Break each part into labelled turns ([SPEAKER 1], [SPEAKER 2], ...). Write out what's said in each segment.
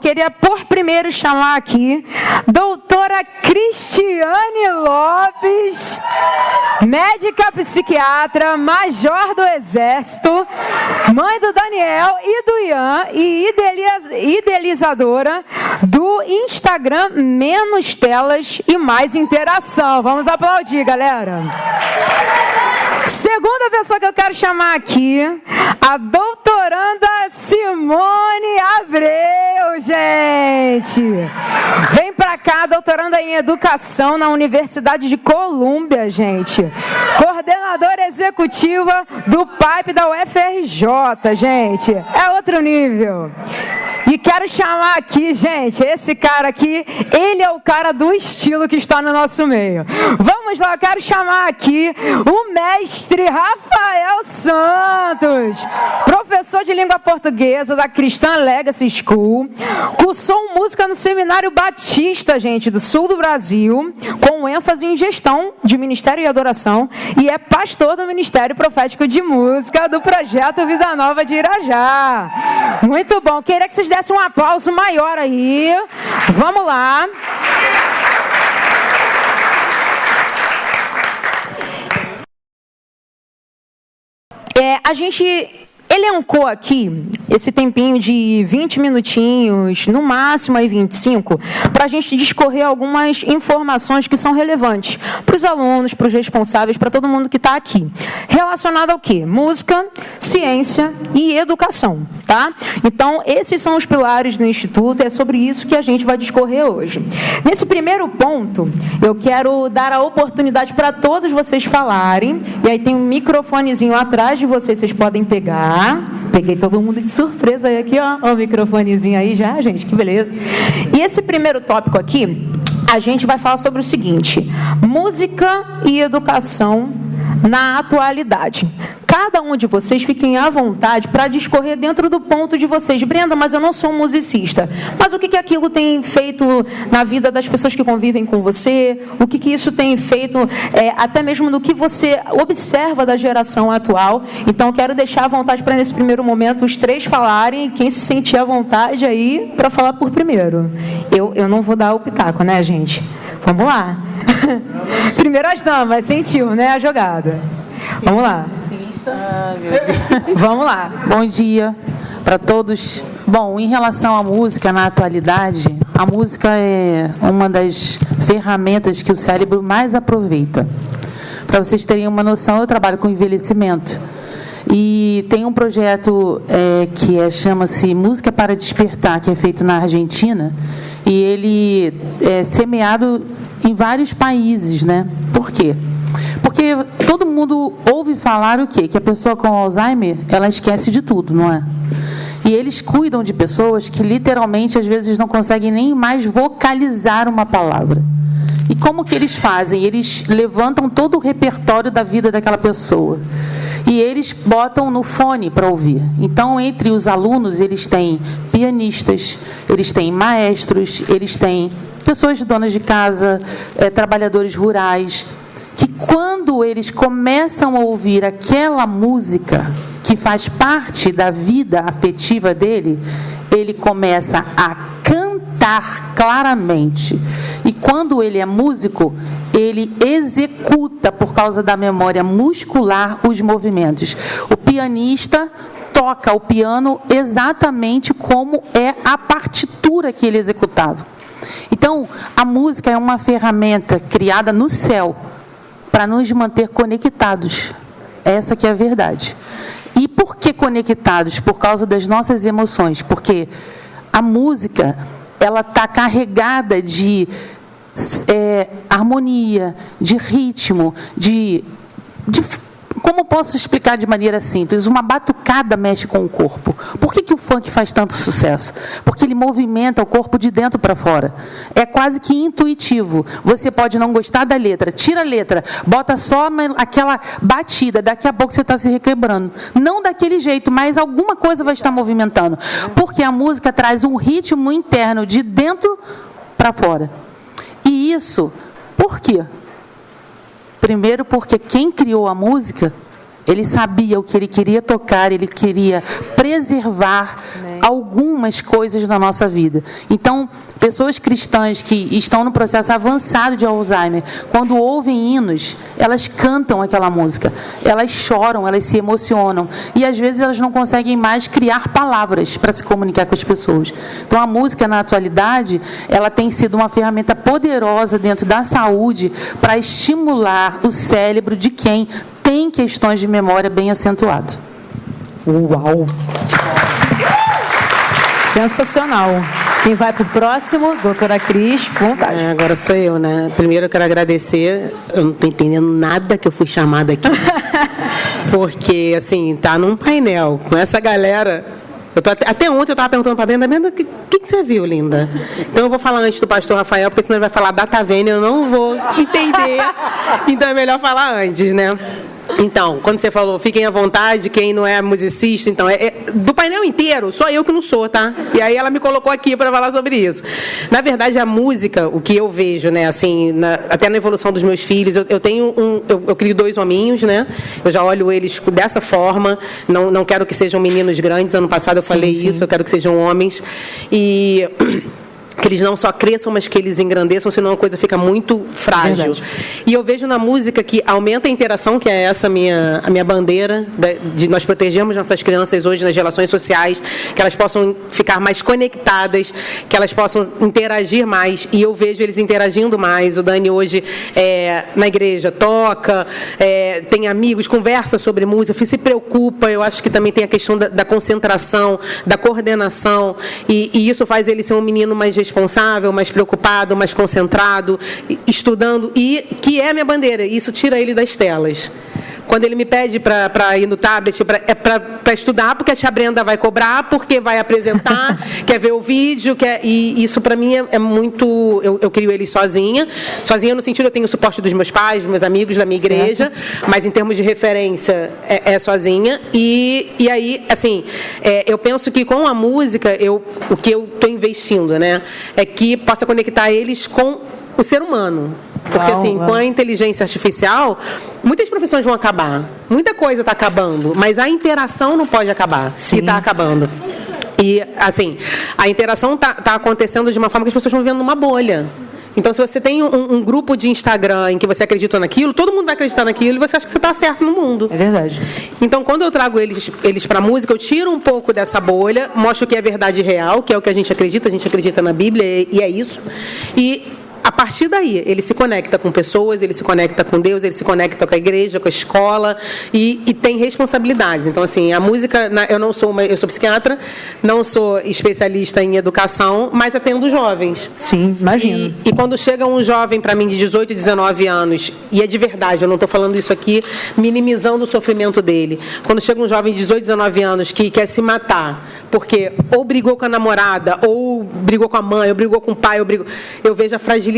[SPEAKER 1] queria por primeiro chamar aqui doutora Cristiane Lopes, médica psiquiatra, major do Exército, mãe do Daniel e do Ian e idealizadora do Instagram Menos Telas e Mais Interação. Vamos aplaudir, galera. Segunda pessoa que eu quero chamar aqui, a doutoranda Simone Abreu, gente. Vem pra cá, doutoranda em Educação na Universidade de Colômbia, gente. Coordenadora executiva do PAIP da UFRJ, gente. É outro nível. E quero chamar aqui, gente, esse cara aqui, ele é o cara do estilo que está no nosso meio. Vamos lá, eu quero chamar aqui o mestre Rafael Santos, professor de língua portuguesa da Cristã Legacy School, cursou música no Seminário Batista, gente, do sul do Brasil, com ênfase em gestão de ministério e adoração, e é pastor do Ministério Profético de Música do Projeto Vida Nova de Irajá. Muito bom, queria que vocês dessem um aplauso maior aí. Vamos lá. A gente elencou aqui esse tempinho de 20 minutinhos, no máximo aí 25, para a gente discorrer algumas informações que são relevantes para os alunos, para os responsáveis, para todo mundo que está aqui. Relacionado ao quê? Música, ciência e educação, tá? Então, esses são os pilares do Instituto, é sobre isso que a gente vai discorrer hoje. Nesse primeiro ponto, eu quero dar a oportunidade para todos vocês falarem, e aí tem um microfonezinho atrás de vocês, vocês podem pegar. Peguei todo mundo de surpresa aí aqui, ó. Ó o microfonezinho aí já, gente, que beleza. E esse primeiro tópico aqui, a gente vai falar sobre o seguinte: música e educação na atualidade. Cada um de vocês fiquem à vontade para discorrer dentro do ponto de vocês. Brenda, mas eu não sou um musicista. Mas o que aquilo tem feito na vida das pessoas que convivem com você? O que isso tem feito, até mesmo no que você observa da geração atual? Então, quero deixar à vontade para, nesse primeiro momento, os três falarem. Quem se sentir à vontade aí para falar por primeiro. Eu não vou dar o pitaco, né, gente? Vamos lá. Primeiro as damas, sentiu, né, a jogada. Vamos lá. Vamos lá.
[SPEAKER 2] Bom dia para todos. Bom, em relação à música na atualidade, a música é uma das ferramentas que o cérebro mais aproveita. Para vocês terem uma noção, eu trabalho com envelhecimento. E tem um projeto que chama-se Música para Despertar, que é feito na Argentina. E ele é semeado em vários países, né? Por quê? Porque todo mundo ouve falar o quê? Que a pessoa com Alzheimer, ela esquece de tudo, não é? E eles cuidam de pessoas que, literalmente, às vezes não conseguem nem mais vocalizar uma palavra. E como que eles fazem? Eles levantam todo o repertório da vida daquela pessoa. E eles botam no fone para ouvir. Então, entre os alunos, eles têm pianistas, eles têm maestros, eles têm pessoas donas de casa, trabalhadores rurais, que quando eles começam a ouvir aquela música que faz parte da vida afetiva dele, ele começa a cantar claramente. E quando ele é músico, ele executa, por causa da memória muscular, os movimentos. O pianista toca o piano exatamente como é a partitura que ele executava. Então, a música é uma ferramenta criada no céu para nos manter conectados. Essa que é a verdade. E por que conectados? Por causa das nossas emoções. Porque a música, ela está carregada de harmonia, de ritmo, de... Como posso explicar de maneira simples? Uma batucada mexe com o corpo. Por que o funk faz tanto sucesso? Porque ele movimenta o corpo de dentro para fora. É quase que intuitivo. Você pode não gostar da letra, tira a letra, bota só aquela batida, daqui a pouco você está se requebrando. Não daquele jeito, mas alguma coisa vai estar movimentando. Porque a música traz um ritmo interno de dentro para fora. E isso, por quê? Primeiro, porque quem criou a música, ele sabia o que ele queria tocar, ele queria preservar algumas coisas da nossa vida. Então, pessoas cristãs que estão no processo avançado de Alzheimer, quando ouvem hinos, elas cantam aquela música, elas choram, elas se emocionam, e às vezes elas não conseguem mais criar palavras para se comunicar com as pessoas. Então, a música, na atualidade, ela tem sido uma ferramenta poderosa dentro da saúde para estimular o cérebro de quem tem questões de memória bem acentuadas.
[SPEAKER 1] Uau! Sensacional. Quem vai para o próximo? Doutora Cris, vontade.
[SPEAKER 3] Agora sou eu, né? Primeiro eu quero agradecer. Eu não estou entendendo nada que eu fui chamada aqui. Porque, assim, tá num painel com essa galera. Até ontem eu estava perguntando para a Brenda, o que você viu, linda? Então eu vou falar antes do pastor Rafael, porque senão ele vai falar data vênia, eu não vou entender. Então é melhor falar antes, né? Então, quando você falou, fiquem à vontade, quem não é musicista, então, do painel inteiro, só eu que não sou, tá? E aí ela me colocou aqui para falar sobre isso. Na verdade, a música, o que eu vejo, né, assim, até na evolução dos meus filhos, eu crio 2 hominhos, né? Eu já olho eles dessa forma, não quero que sejam meninos grandes, ano passado eu falei isso, eu quero que sejam homens, e que eles não só cresçam, mas que eles engrandeçam, senão a coisa fica muito frágil. Verdade. E eu vejo na música que aumenta a interação, que é essa a minha bandeira, de nós protegermos nossas crianças hoje nas relações sociais, que elas possam ficar mais conectadas, que elas possam interagir mais, e eu vejo eles interagindo mais. O Dani hoje, na igreja, toca, tem amigos, conversa sobre música, se preocupa. Eu acho que também tem a questão da concentração, da coordenação, e isso faz ele ser um menino mais responsável, mais preocupado, mais concentrado, estudando, e que é a minha bandeira. Isso tira ele das telas. Quando ele me pede para ir no tablet, é para estudar, porque a tia Brenda vai cobrar, porque vai apresentar, quer ver o vídeo, e isso para mim é muito... Eu crio ele sozinha no sentido, eu tenho o suporte dos meus pais, dos meus amigos, da minha igreja, mas em termos de referência é sozinha, e aí, assim, eu penso que com a música, o que eu estou investindo, né, é que possa conectar eles com o ser humano. Porque, assim, com a inteligência artificial, muitas profissões vão acabar. Muita coisa está acabando, mas a interação não pode acabar. Sim. E está acabando. E, assim, a interação está acontecendo de uma forma que as pessoas estão vivendo numa bolha. Então, se você tem um grupo de Instagram em que você acredita naquilo, todo mundo vai acreditar naquilo e você acha que você está certo no mundo.
[SPEAKER 1] É verdade.
[SPEAKER 3] Então, quando eu trago eles para a música, eu tiro um pouco dessa bolha, mostro que é verdade real, que é o que a gente acredita na Bíblia, e é isso. E a partir daí, ele se conecta com pessoas, ele se conecta com Deus, ele se conecta com a igreja, com a escola, e tem responsabilidades. Então, assim, a música, eu sou psiquiatra, não sou especialista em educação, mas atendo jovens.
[SPEAKER 1] Sim, imagino.
[SPEAKER 3] E quando chega um jovem para mim de 18, 19 anos, e é de verdade, eu não estou falando isso aqui minimizando o sofrimento dele. Quando chega um jovem de 18, 19 anos que quer se matar, porque ou brigou com a namorada, ou brigou com a mãe, ou brigou com o pai, eu vejo a fragilidade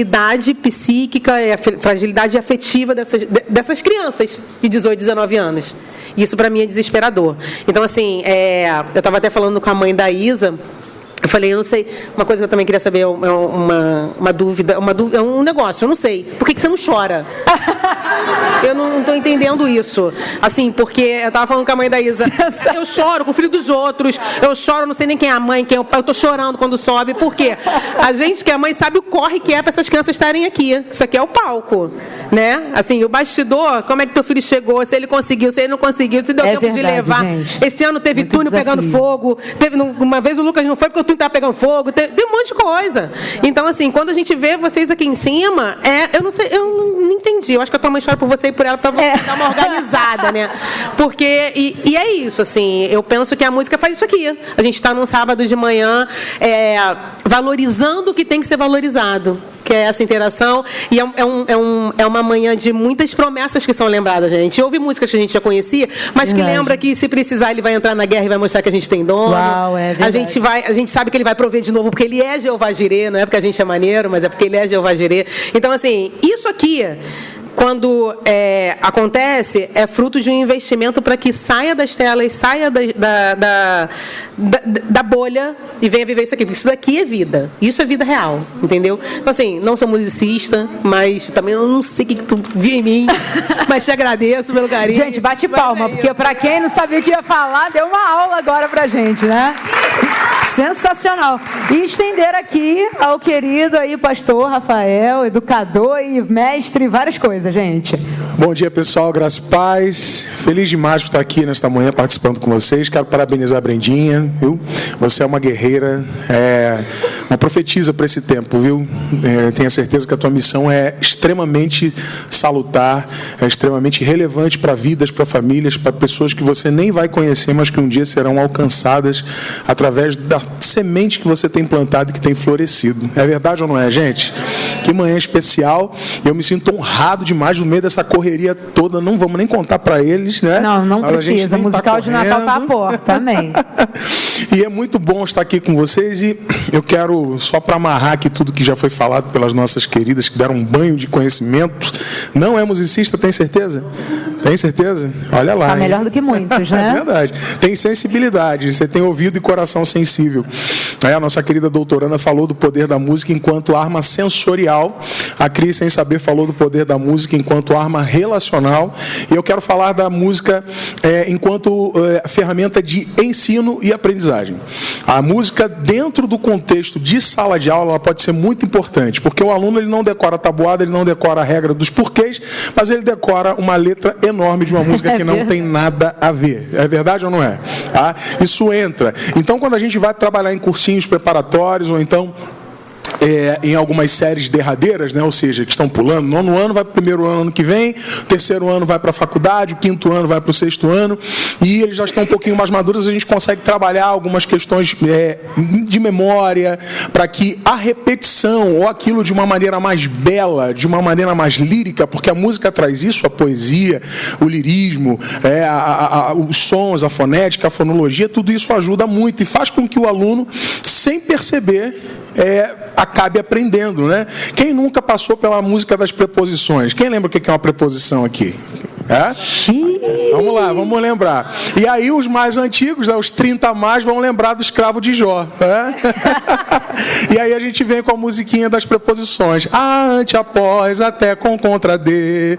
[SPEAKER 3] psíquica, a fragilidade afetiva dessas crianças de 18, 19 anos. Isso, para mim, é desesperador. Então, assim, eu estava até falando com a mãe da Isa. Eu falei, eu não sei, uma coisa que eu também queria saber, uma dúvida, é um negócio, eu não sei. Por que você não chora? Eu não estou entendendo isso. Assim, porque eu estava falando com a mãe da Isa, eu choro com o filho dos outros, eu choro, não sei nem quem é a mãe, quem é o pai, eu estou chorando quando sobe. Por quê? A gente que é mãe sabe o corre que é para essas crianças estarem aqui. Isso aqui é o palco, né? Assim, o bastidor, como é que teu filho chegou, se ele conseguiu, se ele não conseguiu, se deu tempo
[SPEAKER 1] verdade,
[SPEAKER 3] de levar.
[SPEAKER 1] Gente.
[SPEAKER 3] Esse ano teve túnel pegando fogo, uma vez o Lucas não foi porque o túnel estava pegando fogo, tem um monte de coisa. Então, assim, quando a gente vê vocês aqui em cima, eu não sei, eu não entendi. Eu acho que a tua mãe chora por você e por ela para você dar uma organizada, né? Porque, e é isso, assim, eu penso que a música faz isso aqui. A gente está num sábado de manhã valorizando o que tem que ser valorizado, que é essa interação, e é uma manhã de muitas promessas que são lembradas, gente. Houve músicas que a gente já conhecia, mas que lembra que, se precisar, ele vai entrar na guerra e vai mostrar que a gente tem dono.
[SPEAKER 1] Uau, é verdade.
[SPEAKER 3] A gente sabe que ele vai prover de novo, porque ele é Jeová Jirê, não é porque a gente é maneiro, mas é porque ele é Jeová Jirê. Então, assim, isso aqui, quando acontece, é fruto de um investimento para que saia das telas, saia da bolha e venha viver isso aqui. Porque isso daqui é vida. Isso é vida real, entendeu? Então, assim, não sou musicista, mas também eu não sei o que tu viu em mim, mas te agradeço pelo carinho.
[SPEAKER 1] Gente, bate palma, porque para quem não sabia o que ia falar, deu uma aula agora pra gente, né? Sensacional. E estender aqui ao querido aí pastor Rafael, educador e mestre, várias coisas, gente.
[SPEAKER 4] Bom dia, pessoal, graça e paz. Feliz demais por estar aqui nesta manhã participando com vocês. Quero parabenizar a Brendinha, viu? Você é uma guerreira, uma profetisa para esse tempo, viu? Tenho certeza que a tua missão é extremamente salutar, é extremamente relevante para vidas, para famílias, para pessoas que você nem vai conhecer, mas que um dia serão alcançadas através da semente que você tem plantado e que tem florescido. É verdade ou não é, gente? Que manhã especial. Eu me sinto honrado demais no meio dessa correria toda. Não vamos nem contar para eles, né?
[SPEAKER 1] Não precisa. Musical de Natal tá à porta. Amém.
[SPEAKER 4] E é muito bom estar aqui com vocês. E eu quero, só para amarrar aqui tudo que já foi falado pelas nossas queridas, que deram um banho de conhecimento. Não é musicista, tem certeza? Tem certeza? Olha lá.
[SPEAKER 1] Tá melhor do que muitos, né?
[SPEAKER 4] É verdade. Tem sensibilidade, você tem ouvido e coração sensível. A nossa querida doutoranda falou do poder da música enquanto arma sensorial. A Cris, sem saber, falou do poder da música enquanto arma relacional. E eu quero falar da música enquanto ferramenta de ensino e aprendizagem. A música, dentro do contexto de sala de aula, ela pode ser muito importante, porque o aluno ele não decora a tabuada, ele não decora a regra dos porquês, mas ele decora uma letra enorme de uma música que não tem nada a ver. É verdade ou não é? Isso entra. Então, quando a gente vai trabalhar em cursinhos preparatórios, ou então em algumas séries derradeiras, né? Ou seja, que estão pulando, 9º ano vai para o 1º ano que vem, o 3º ano vai para a faculdade, o 5º ano vai para o 6º ano, e eles já estão um pouquinho mais maduros, a gente consegue trabalhar algumas questões de memória, para que a repetição, ou aquilo de uma maneira mais bela, de uma maneira mais lírica, porque a música traz isso, a poesia, o lirismo, os sons, a fonética, a fonologia, tudo isso ajuda muito e faz com que o aluno, sem perceber, acabe aprendendo, né? Quem nunca passou pela música das preposições? Quem lembra o que é uma preposição aqui? Vamos lá, vamos lembrar. E aí os mais antigos, os 30 a mais, vão lembrar do escravo de Jó. E aí a gente vem com a musiquinha das preposições. Ante, após, até, com, contra, de.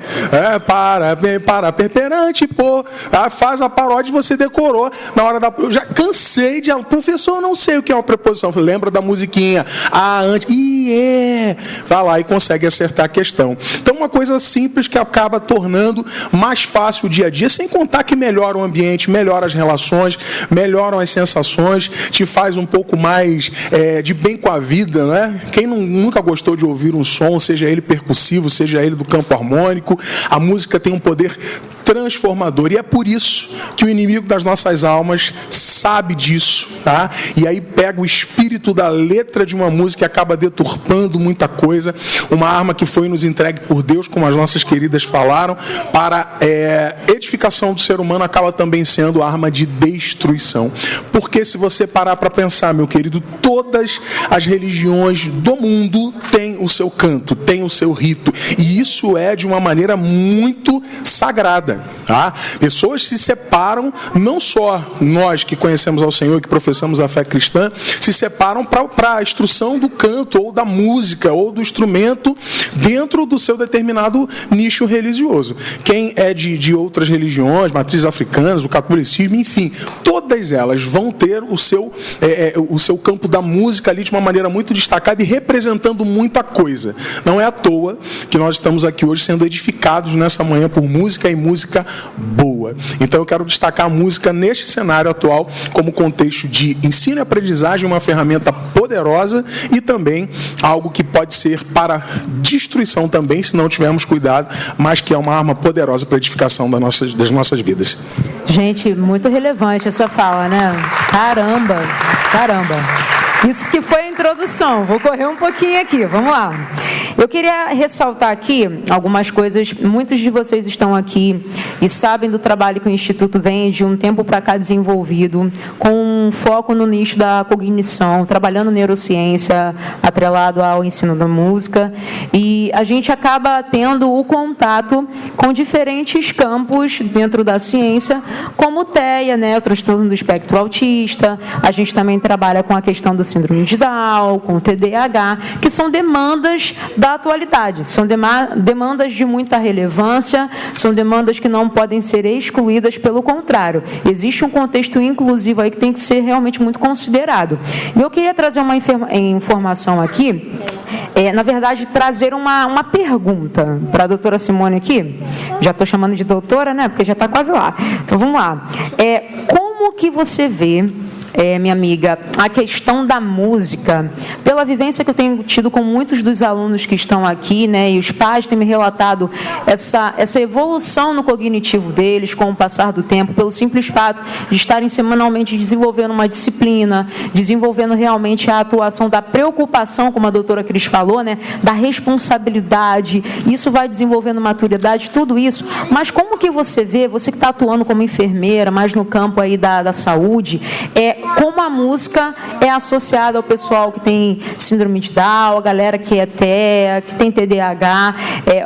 [SPEAKER 4] Para, bem, para, perante, por. Faz a paródia e você decorou. Na hora da... Eu já cansei de... Professor, eu não sei o que é uma preposição. Lembra da musiquinha. Ante, vai lá e consegue acertar a questão. Então, uma coisa simples que acaba tornando mais fácil o dia a dia, sem contar que melhora o ambiente, melhora as relações, melhoram as sensações, te faz um pouco mais de bem com a vida, né? Quem nunca gostou de ouvir um som, seja ele percussivo, seja ele do campo harmônico, a música tem um poder transformador, e é por isso que o inimigo das nossas almas sabe disso, tá? E aí pega o espírito da letra de uma música e acaba deturpando muita coisa, uma arma que foi nos entregue por Deus, como as nossas queridas falaram, para edificação do ser humano, acaba também sendo arma de destruição. Porque se você parar para pensar, meu querido, todas as religiões do mundo têm o seu canto, têm o seu rito, e isso é de uma maneira muito sagrada. Tá? Pessoas se separam, não só nós que conhecemos ao Senhor, que professamos a fé cristã, se separam para a instrução do canto, ou da música, ou do instrumento, dentro do seu determinado nicho religioso. Quem é de outras religiões, matrizes africanas, o catolicismo, enfim, todas elas vão ter o seu campo da música ali de uma maneira muito destacada e representando muita coisa. Não é à toa que nós estamos aqui hoje sendo edificados nessa manhã por música e música boa. Então eu quero destacar a música neste cenário atual como contexto de ensino e aprendizagem, uma ferramenta poderosa e também algo que pode ser para destruição também, se não tivermos cuidado, mas que é uma arma poderosa para a edificação das nossas vidas.
[SPEAKER 1] Gente, muito relevante essa fala, né? Caramba. Isso que foi a introdução. Vou correr um pouquinho aqui, vamos lá. Eu queria ressaltar aqui algumas coisas. Muitos de vocês estão aqui e sabem do trabalho que o Instituto vem de um tempo para cá desenvolvido, com um foco no nicho da cognição, trabalhando neurociência, atrelado ao ensino da música. E a gente acaba tendo o contato com diferentes campos dentro da ciência, como o TEA, né, o transtorno do espectro autista. A gente também trabalha com a questão do síndrome de Down, com o TDAH, que são demandas da atualidade, são demandas de muita relevância, são demandas que não podem ser excluídas, pelo contrário, existe um contexto inclusivo aí que tem que ser ser realmente muito considerado. E eu queria trazer uma informação aqui, na verdade, trazer uma pergunta para a doutora Simone aqui. Já estou chamando de doutora, né? Porque já está quase lá. Então, vamos lá. Como que você vê, minha amiga, a questão da música, pela vivência que eu tenho tido com muitos dos alunos que estão aqui, né, e os pais têm me relatado essa evolução no cognitivo deles com o passar do tempo, pelo simples fato de estarem semanalmente desenvolvendo uma disciplina, desenvolvendo realmente a atuação da preocupação, como a doutora Cris falou, né, da responsabilidade, isso vai desenvolvendo maturidade, tudo isso. Mas como que você vê, você que está atuando como enfermeira, mais no campo aí da saúde, como a música é associada ao pessoal que tem síndrome de Down, a galera que é TEA, que tem TDAH,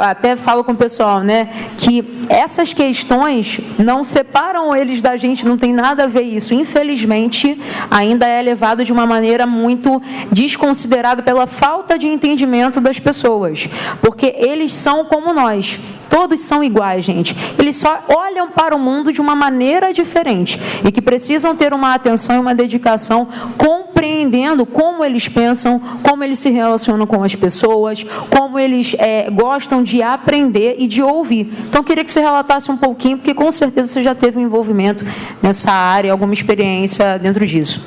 [SPEAKER 1] até falo com o pessoal, né, que essas questões não separam eles da gente, não tem nada a ver isso. Infelizmente, ainda é levado de uma maneira muito desconsiderada pela falta de entendimento das pessoas, porque eles são como nós. Todos são iguais, gente. Eles só olham para o mundo de uma maneira diferente e que precisam ter uma atenção e uma dedicação compreendendo como eles pensam, como eles se relacionam com as pessoas, como eles gostam de aprender e de ouvir. Então, queria que você relatasse um pouquinho, porque com certeza você já teve um envolvimento nessa área, alguma experiência dentro disso.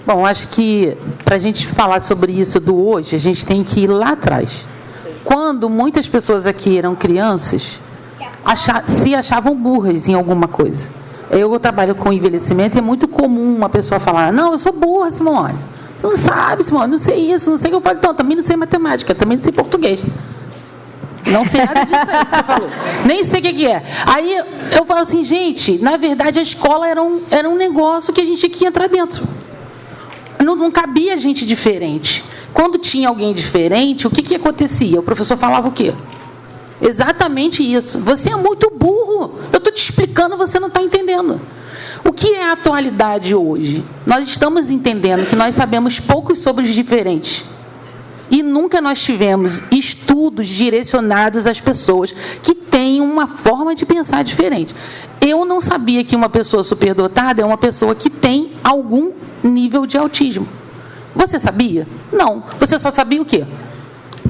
[SPEAKER 2] Bom, acho que para a gente falar sobre isso do hoje, a gente tem que ir lá atrás. Quando muitas pessoas aqui eram crianças, se achavam burras em alguma coisa. Eu trabalho com envelhecimento e é muito comum uma pessoa falar: não, eu sou burra, Simone. Você não sabe, Simone, não sei isso, não sei o que eu falo. Então, também não sei matemática, também não sei português. Não sei nada disso aí que você falou. Nem sei o que é. Aí eu falo assim, gente, na verdade a escola era um negócio que a gente tinha que entrar dentro. Não cabia gente diferente. Quando tinha alguém diferente, o que acontecia? O professor falava o quê? Exatamente isso. Você é muito burro. Eu estou te explicando, você não está entendendo. O que é a atualidade hoje? Nós estamos entendendo que nós sabemos pouco sobre os diferentes. E nunca nós tivemos estudos direcionados às pessoas que têm uma forma de pensar diferente. Eu não sabia que uma pessoa superdotada é uma pessoa que tem algum nível de autismo. Você sabia? Não. Você só sabia o quê?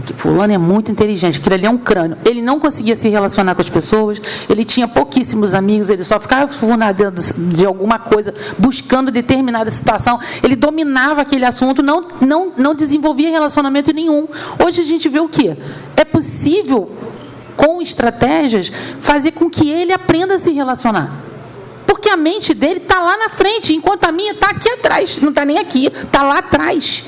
[SPEAKER 2] Que fulano é muito inteligente, aquilo ali é um crânio. Ele não conseguia se relacionar com as pessoas, ele tinha pouquíssimos amigos, ele só ficava dentro de alguma coisa, buscando determinada situação. Ele dominava aquele assunto, não desenvolvia relacionamento nenhum. Hoje a gente vê o quê? É possível, com estratégias, fazer com que ele aprenda a se relacionar. Porque a mente dele está lá na frente, enquanto a minha está aqui atrás. Não está nem aqui, está lá atrás.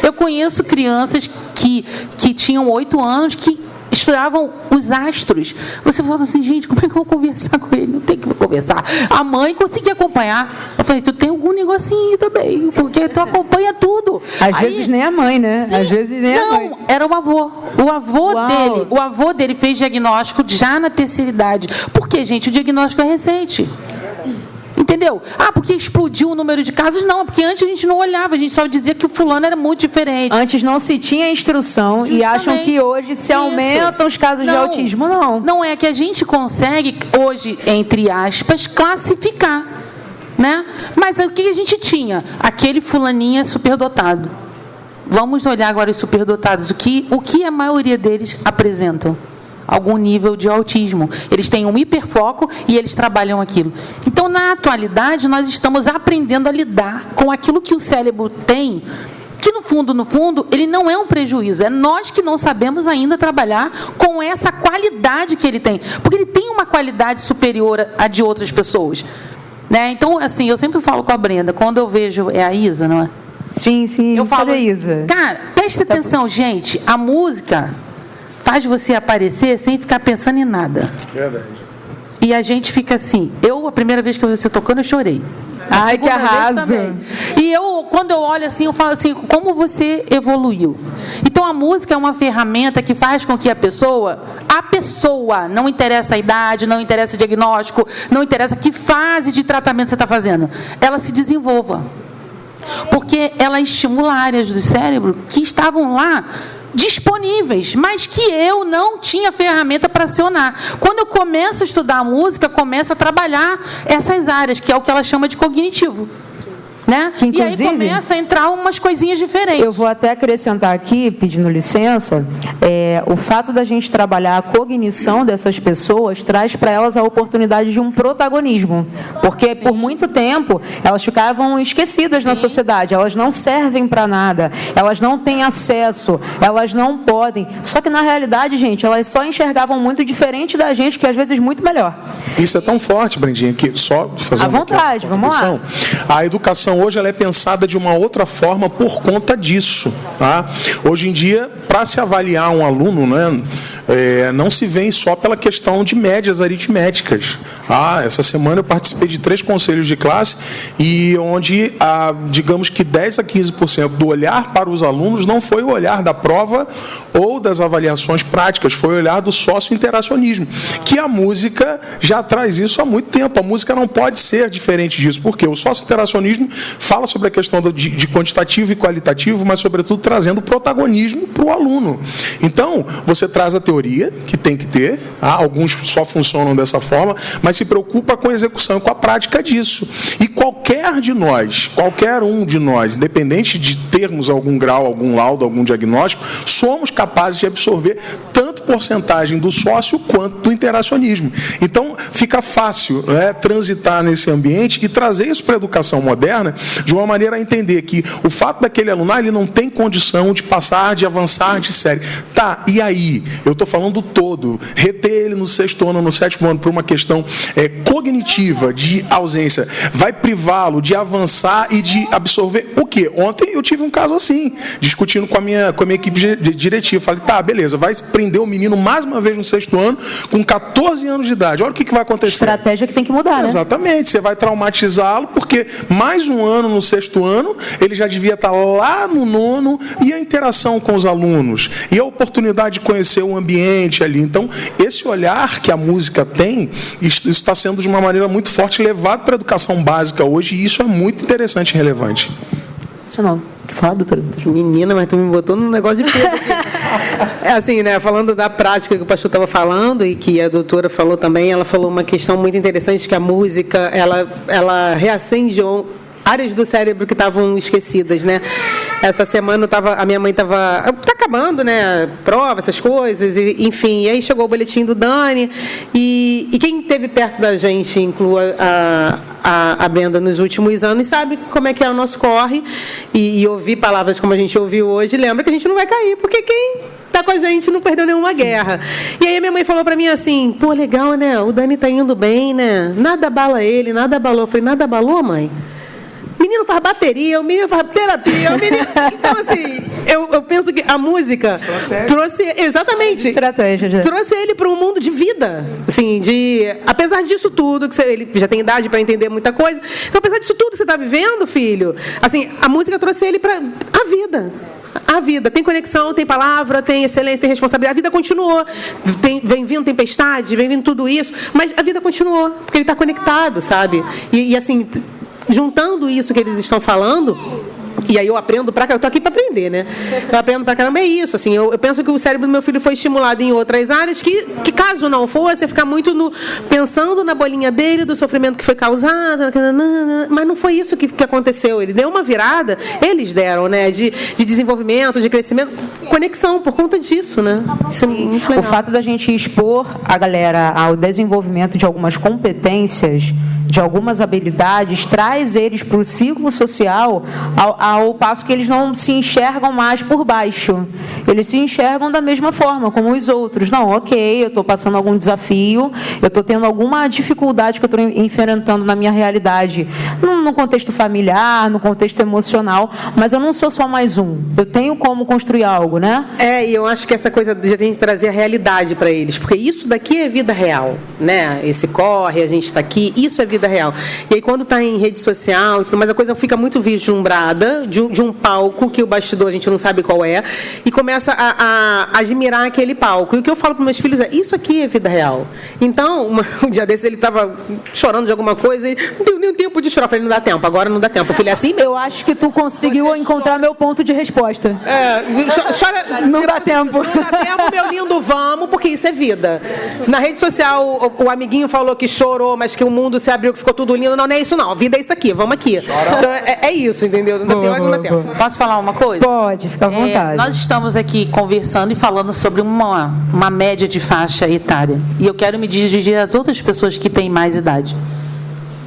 [SPEAKER 2] Eu conheço crianças que tinham 8 anos que estudavam os astros. Você fala assim, gente, como é que eu vou conversar com ele? Não tem que conversar. A mãe conseguia acompanhar. Eu falei, tu tem algum negocinho também, porque tu acompanha tudo.
[SPEAKER 1] Às vezes nem a mãe, né?
[SPEAKER 2] Sim,
[SPEAKER 1] às vezes nem a mãe.
[SPEAKER 2] Não, era o avô. O avô dele fez diagnóstico já na terceira idade. Por quê, gente? O diagnóstico é recente. Entendeu? Porque explodiu o número de casos? Não, porque antes a gente não olhava, a gente só dizia que o fulano era muito diferente.
[SPEAKER 1] Antes não se tinha instrução. Justamente. E acham que hoje se aumentam os casos de autismo. Não.
[SPEAKER 2] Não é que a gente consegue, hoje, entre aspas, classificar. Né? Mas o que a gente tinha? Aquele fulaninho é superdotado. Vamos olhar agora os superdotados. O que a maioria deles apresentam? Algum nível de autismo. Eles têm um hiperfoco e eles trabalham aquilo. Então, na atualidade, nós estamos aprendendo a lidar com aquilo que o cérebro tem, que, no fundo, ele não é um prejuízo. É nós que não sabemos ainda trabalhar com essa qualidade que ele tem. Porque ele tem uma qualidade superior à de outras pessoas. Né? Então, assim, eu sempre falo com a Brenda, quando eu vejo... É a Isa, não é?
[SPEAKER 1] Sim.
[SPEAKER 2] Eu falo,
[SPEAKER 1] cadê Isa?
[SPEAKER 2] Cara, preste atenção, gente. A música faz você aparecer sem ficar pensando em nada.
[SPEAKER 4] Verdade.
[SPEAKER 2] E a gente fica assim. A primeira vez que eu vi você tocando, eu chorei.
[SPEAKER 1] Ai, que arraso.
[SPEAKER 2] E quando eu olho assim, eu falo assim, como você evoluiu. Então, a música é uma ferramenta que faz com que a pessoa, não interessa a idade, não interessa o diagnóstico, não interessa que fase de tratamento você está fazendo, ela se desenvolva. Porque ela estimula áreas do cérebro que estavam lá disponíveis, mas que eu não tinha ferramenta para acionar. Quando eu começo a estudar a música, começo a trabalhar essas áreas, que é o que ela chama de cognitivo. né?
[SPEAKER 1] Que, inclusive,
[SPEAKER 2] e aí começa a entrar umas coisinhas diferentes.
[SPEAKER 1] Eu vou até acrescentar aqui, pedindo licença, o fato da gente trabalhar a cognição dessas pessoas traz para elas a oportunidade de um protagonismo, porque por muito tempo elas ficavam esquecidas na sociedade, elas não servem para nada, elas não têm acesso, elas não podem. Só que na realidade, gente, elas só enxergavam muito diferente da gente, que às vezes muito melhor.
[SPEAKER 4] Isso é tão forte, Brendinha, que só fazendo
[SPEAKER 1] à vontade, vamos lá.
[SPEAKER 4] A educação hoje ela é pensada de uma outra forma por conta disso. Tá? Hoje em dia, para se avaliar um aluno, né, não se vem só pela questão de médias aritméticas. Essa semana eu participei de 3 conselhos de classe e onde, digamos que 10 a 15% do olhar para os alunos não foi o olhar da prova ou das avaliações práticas, foi o olhar do sócio-interacionismo, que a música já traz isso há muito tempo. A música não pode ser diferente disso, porque o sócio-interacionismo fala sobre a questão de quantitativo e qualitativo, mas, sobretudo, trazendo protagonismo para o aluno. Então, você traz a teoria, que tem que ter, alguns só funcionam dessa forma, mas se preocupa com a execução e com a prática disso. E qualquer um de nós, independente de termos algum grau, algum laudo, algum diagnóstico, somos capazes de absorver tanto porcentagem do sócio quanto do interacionismo. Então, fica fácil, né, transitar nesse ambiente e trazer isso para a educação moderna de uma maneira a entender que o fato daquele aluno, ele não tem condição de passar, de avançar de série. Tá, e aí? Eu estou falando todo. Reter ele no 6º ano, no 7º ano, por uma questão cognitiva, de ausência, vai privá-lo de avançar e de absorver o quê? Ontem eu tive um caso assim, discutindo com a minha equipe diretiva. Falei, tá, beleza, vai prender o menino mais uma vez no 6º ano, com 14 anos de idade. Olha o que vai acontecer.
[SPEAKER 1] Estratégia que tem que mudar, né?
[SPEAKER 4] Exatamente, você vai traumatizá-lo, porque mais um ano no 6º ano, ele já devia estar lá no 9º, e a interação com os alunos, e a oportunidade de conhecer o ambiente ali. Então, esse olhar que a música tem, isso está sendo de uma maneira muito forte levado para a educação básica hoje, e isso é muito interessante e relevante.
[SPEAKER 1] Isso não. Que fala, doutora?
[SPEAKER 3] Menina, mas tu me botou num negócio de peso aqui. Assim, né, falando da prática que o pastor estava falando e que a doutora falou também, ela falou uma questão muito interessante, que a música, ela reacende áreas do cérebro que estavam esquecidas, né? Essa semana a minha mãe está acabando, né? Prova, essas coisas, enfim. E aí chegou o boletim do Dani e quem esteve perto da gente, inclua a Brenda nos últimos anos, sabe como é que é o nosso corre e ouvir palavras como a gente ouviu hoje, lembra que a gente não vai cair, porque quem está com a gente não perdeu nenhuma guerra. E aí a minha mãe falou para mim assim, pô, legal, né? O Dani está indo bem, né? Nada abala ele, nada abalou. Eu falei, nada abalou, mãe? O menino faz bateria, o menino faz terapia, o menino... Então, assim, eu penso que a música trouxe... Exatamente.
[SPEAKER 1] Estratégia.
[SPEAKER 3] Trouxe ele para um mundo de vida. Assim, apesar disso tudo, que ele já tem idade para entender muita coisa. Então, apesar disso tudo que você está vivendo, filho, assim, a música trouxe ele para a vida. A vida. Tem conexão, tem palavra, tem excelência, tem responsabilidade. A vida continuou. Vem vindo tempestade, vem vindo tudo isso, mas a vida continuou, porque ele está conectado, sabe? E assim... Juntando isso que eles estão falando, e aí eu aprendo pra caramba, eu tô aqui para aprender, né? Eu aprendo pra caramba, é isso, assim, eu penso que o cérebro do meu filho foi estimulado em outras áreas que caso não fosse, ia ficar muito pensando na bolinha dele, do sofrimento que foi causado, mas não foi isso que aconteceu. Ele deu uma virada, eles deram, né? De desenvolvimento, de crescimento, conexão, por conta disso, né? Isso é muito legal.
[SPEAKER 1] O fato da gente expor a galera ao desenvolvimento de algumas competências, de algumas habilidades, traz eles para o círculo social ao passo que eles não se enxergam mais por baixo. Eles se enxergam da mesma forma, como os outros. Não, ok, eu estou passando algum desafio, eu estou tendo alguma dificuldade que eu estou enfrentando na minha realidade, no contexto familiar, no contexto emocional, mas eu não sou só mais um. Eu tenho como construir algo, né?
[SPEAKER 3] E eu acho que essa coisa de a gente trazer a realidade para eles, porque isso daqui é vida real, né? Esse corre, a gente está aqui, isso é vida real. E aí, quando está em rede social, mas a coisa fica muito vislumbrada, vida de um palco, que o bastidor a gente não sabe qual é, e começa a admirar aquele palco. E o que eu falo para meus filhos é, isso aqui é vida real. Então, um dia desses ele estava chorando de alguma coisa e não deu nem tempo de chorar. Eu falei, não dá tempo, agora não dá tempo. Eu falei, assim mesmo.
[SPEAKER 1] Eu acho que tu conseguiu encontrar meu ponto de resposta.
[SPEAKER 3] Chora,
[SPEAKER 1] Não dá tempo.
[SPEAKER 3] Não dá tempo, meu lindo, vamos, porque isso é vida. Se na rede social o amiguinho falou que chorou, mas que o mundo se abriu, que ficou tudo lindo, não é isso não. A vida é isso aqui, vamos aqui. Então, é isso, entendeu? Não dá tempo.
[SPEAKER 2] Posso falar uma coisa?
[SPEAKER 1] Pode, fica à vontade.
[SPEAKER 2] Nós estamos aqui conversando e falando sobre uma média de faixa etária. E eu quero me dirigir às outras pessoas que têm mais idade.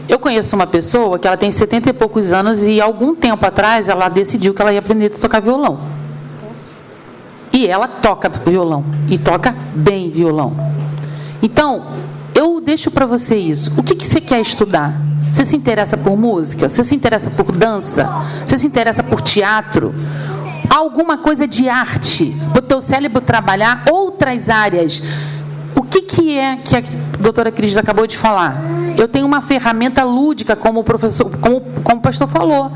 [SPEAKER 2] Eu conheço uma pessoa que ela tem 70 e poucos anos e algum tempo atrás ela decidiu que ela ia aprender a tocar violão. E ela toca violão. E toca bem violão. Então, eu deixo para você isso. O que você quer estudar? Você se interessa por música? Você se interessa por dança? Você se interessa por teatro? Alguma coisa de arte? Para o teu cérebro trabalhar outras áreas. O que é que a doutora Cris acabou de falar? Eu tenho uma ferramenta lúdica, como o professor, como o pastor falou.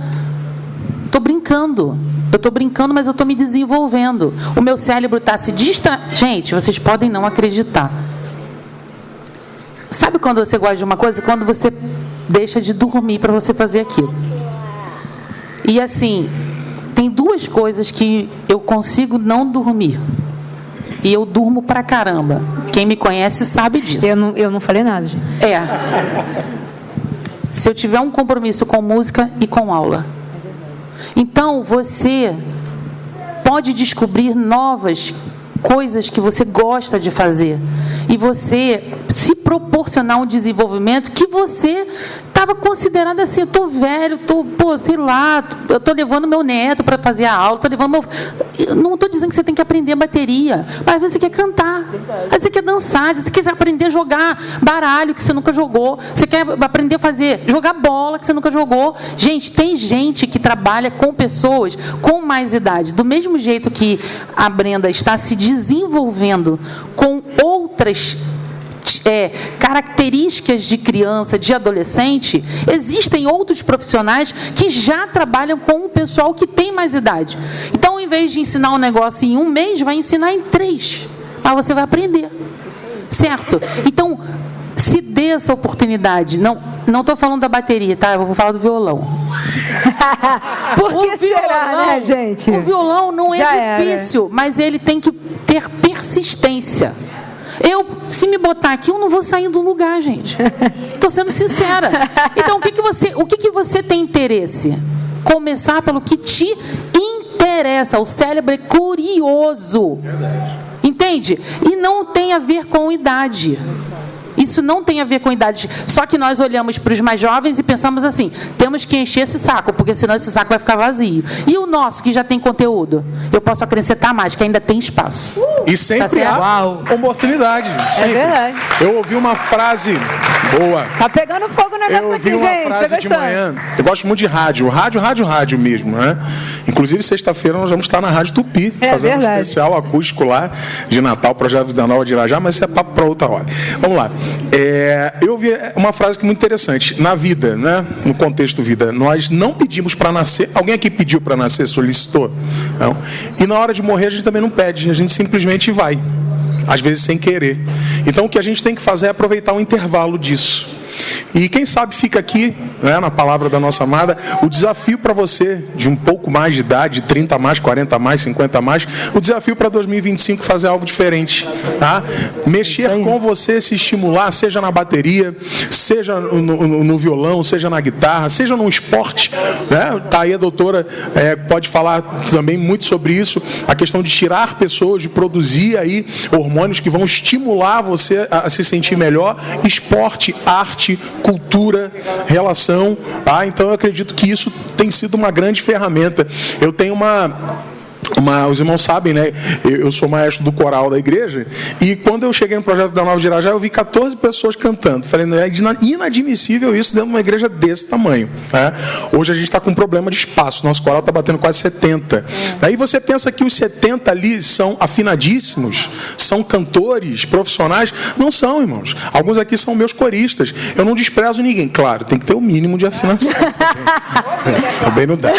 [SPEAKER 2] Estou brincando. Eu estou brincando, mas eu estou me desenvolvendo. O meu cérebro está se distraindo. Gente, vocês podem não acreditar. Sabe quando você gosta de uma coisa? Quando você deixa de dormir para você fazer aquilo. E assim, tem duas coisas que eu consigo não dormir. E eu durmo pra caramba. Quem me conhece sabe disso.
[SPEAKER 1] Eu não falei nada, gente.
[SPEAKER 2] Se eu tiver um compromisso com música e com aula. Então, você pode descobrir novas coisas que você gosta de fazer. E você se proporcionar um desenvolvimento que você estava considerando assim, eu estou velho, sei lá, eu estou levando meu neto para fazer a aula, eu não estou dizendo que você tem que aprender bateria, mas às vezes você quer cantar, às vezes você quer dançar, você quer aprender a jogar baralho que você nunca jogou, você quer aprender a jogar bola que você nunca jogou. Gente, tem gente que trabalha com pessoas com mais idade, do mesmo jeito que a Brenda está se desenvolvendo com outras características de criança, de adolescente, existem outros profissionais que já trabalham com o pessoal que tem mais idade. Então, ao invés de ensinar um negócio em 1 mês, vai ensinar em 3. Mas você vai aprender. Certo? Então, se dê essa oportunidade. Não estou falando da bateria, tá? Eu vou falar do violão.
[SPEAKER 1] Por que será, né, gente?
[SPEAKER 2] O violão não é difícil, mas ele tem que ter persistência. Se me botar aqui, eu não vou sair do lugar, gente. Estou sendo sincera. Então, o que você tem interesse? Começar pelo que te interessa. O cérebro é curioso. Entende? E não tem a ver com idade. Isso não tem a ver com idade. Só que nós olhamos para os mais jovens e pensamos assim, temos que encher esse saco, porque senão esse saco vai ficar vazio. E o nosso, que já tem conteúdo? Eu posso acrescentar mais, que ainda tem espaço.
[SPEAKER 4] E sempre há oportunidade. Sempre.
[SPEAKER 1] É verdade.
[SPEAKER 4] Eu ouvi uma frase boa.
[SPEAKER 1] Tá pegando fogo o negócio aqui, gente.
[SPEAKER 4] Eu ouvi uma frase de manhã. Eu gosto muito de rádio. Rádio mesmo, né? Inclusive, sexta-feira nós vamos estar na Rádio Tupi, fazendo um especial acústico lá de Natal, Projeto Vida Nova de Irajá, mas isso é papo para outra hora. Vamos lá. Eu ouvi uma frase que é muito interessante. Na vida, né? No contexto vida, nós não pedimos para nascer. Alguém aqui pediu para nascer, solicitou? Não. E na hora de morrer a gente também não pede, a gente simplesmente vai. Às vezes sem querer. Então o que a gente tem que fazer é aproveitar o intervalo disso. E quem sabe fica aqui, né, na palavra da nossa amada, o desafio para você de um pouco mais de idade, 30 a mais, 40 a mais, 50 a mais, o desafio para 2025 fazer algo diferente, tá? Mexer com você, se estimular, seja na bateria, seja no violão, seja na guitarra, seja no esporte, né? Tá aí a doutora pode falar também muito sobre isso, a questão de tirar pessoas, de produzir aí hormônios que vão estimular você a se sentir melhor, esporte, arte, cultura, relação, tá? Então eu acredito que isso tem sido uma grande ferramenta. Eu tenho Os irmãos sabem, né? Eu sou maestro do coral da igreja, e quando eu cheguei no projeto da Nova de Irajá, eu vi 14 pessoas cantando. Falei, não, é inadmissível isso dentro de uma igreja desse tamanho. Né? Hoje a gente está com um problema de espaço, nosso coral está batendo quase 70. Aí você pensa que os 70 ali são afinadíssimos, são cantores, profissionais? Não são, irmãos. Alguns aqui são meus coristas. Eu não desprezo ninguém. Claro, tem que ter o mínimo de afinação. Também não dá.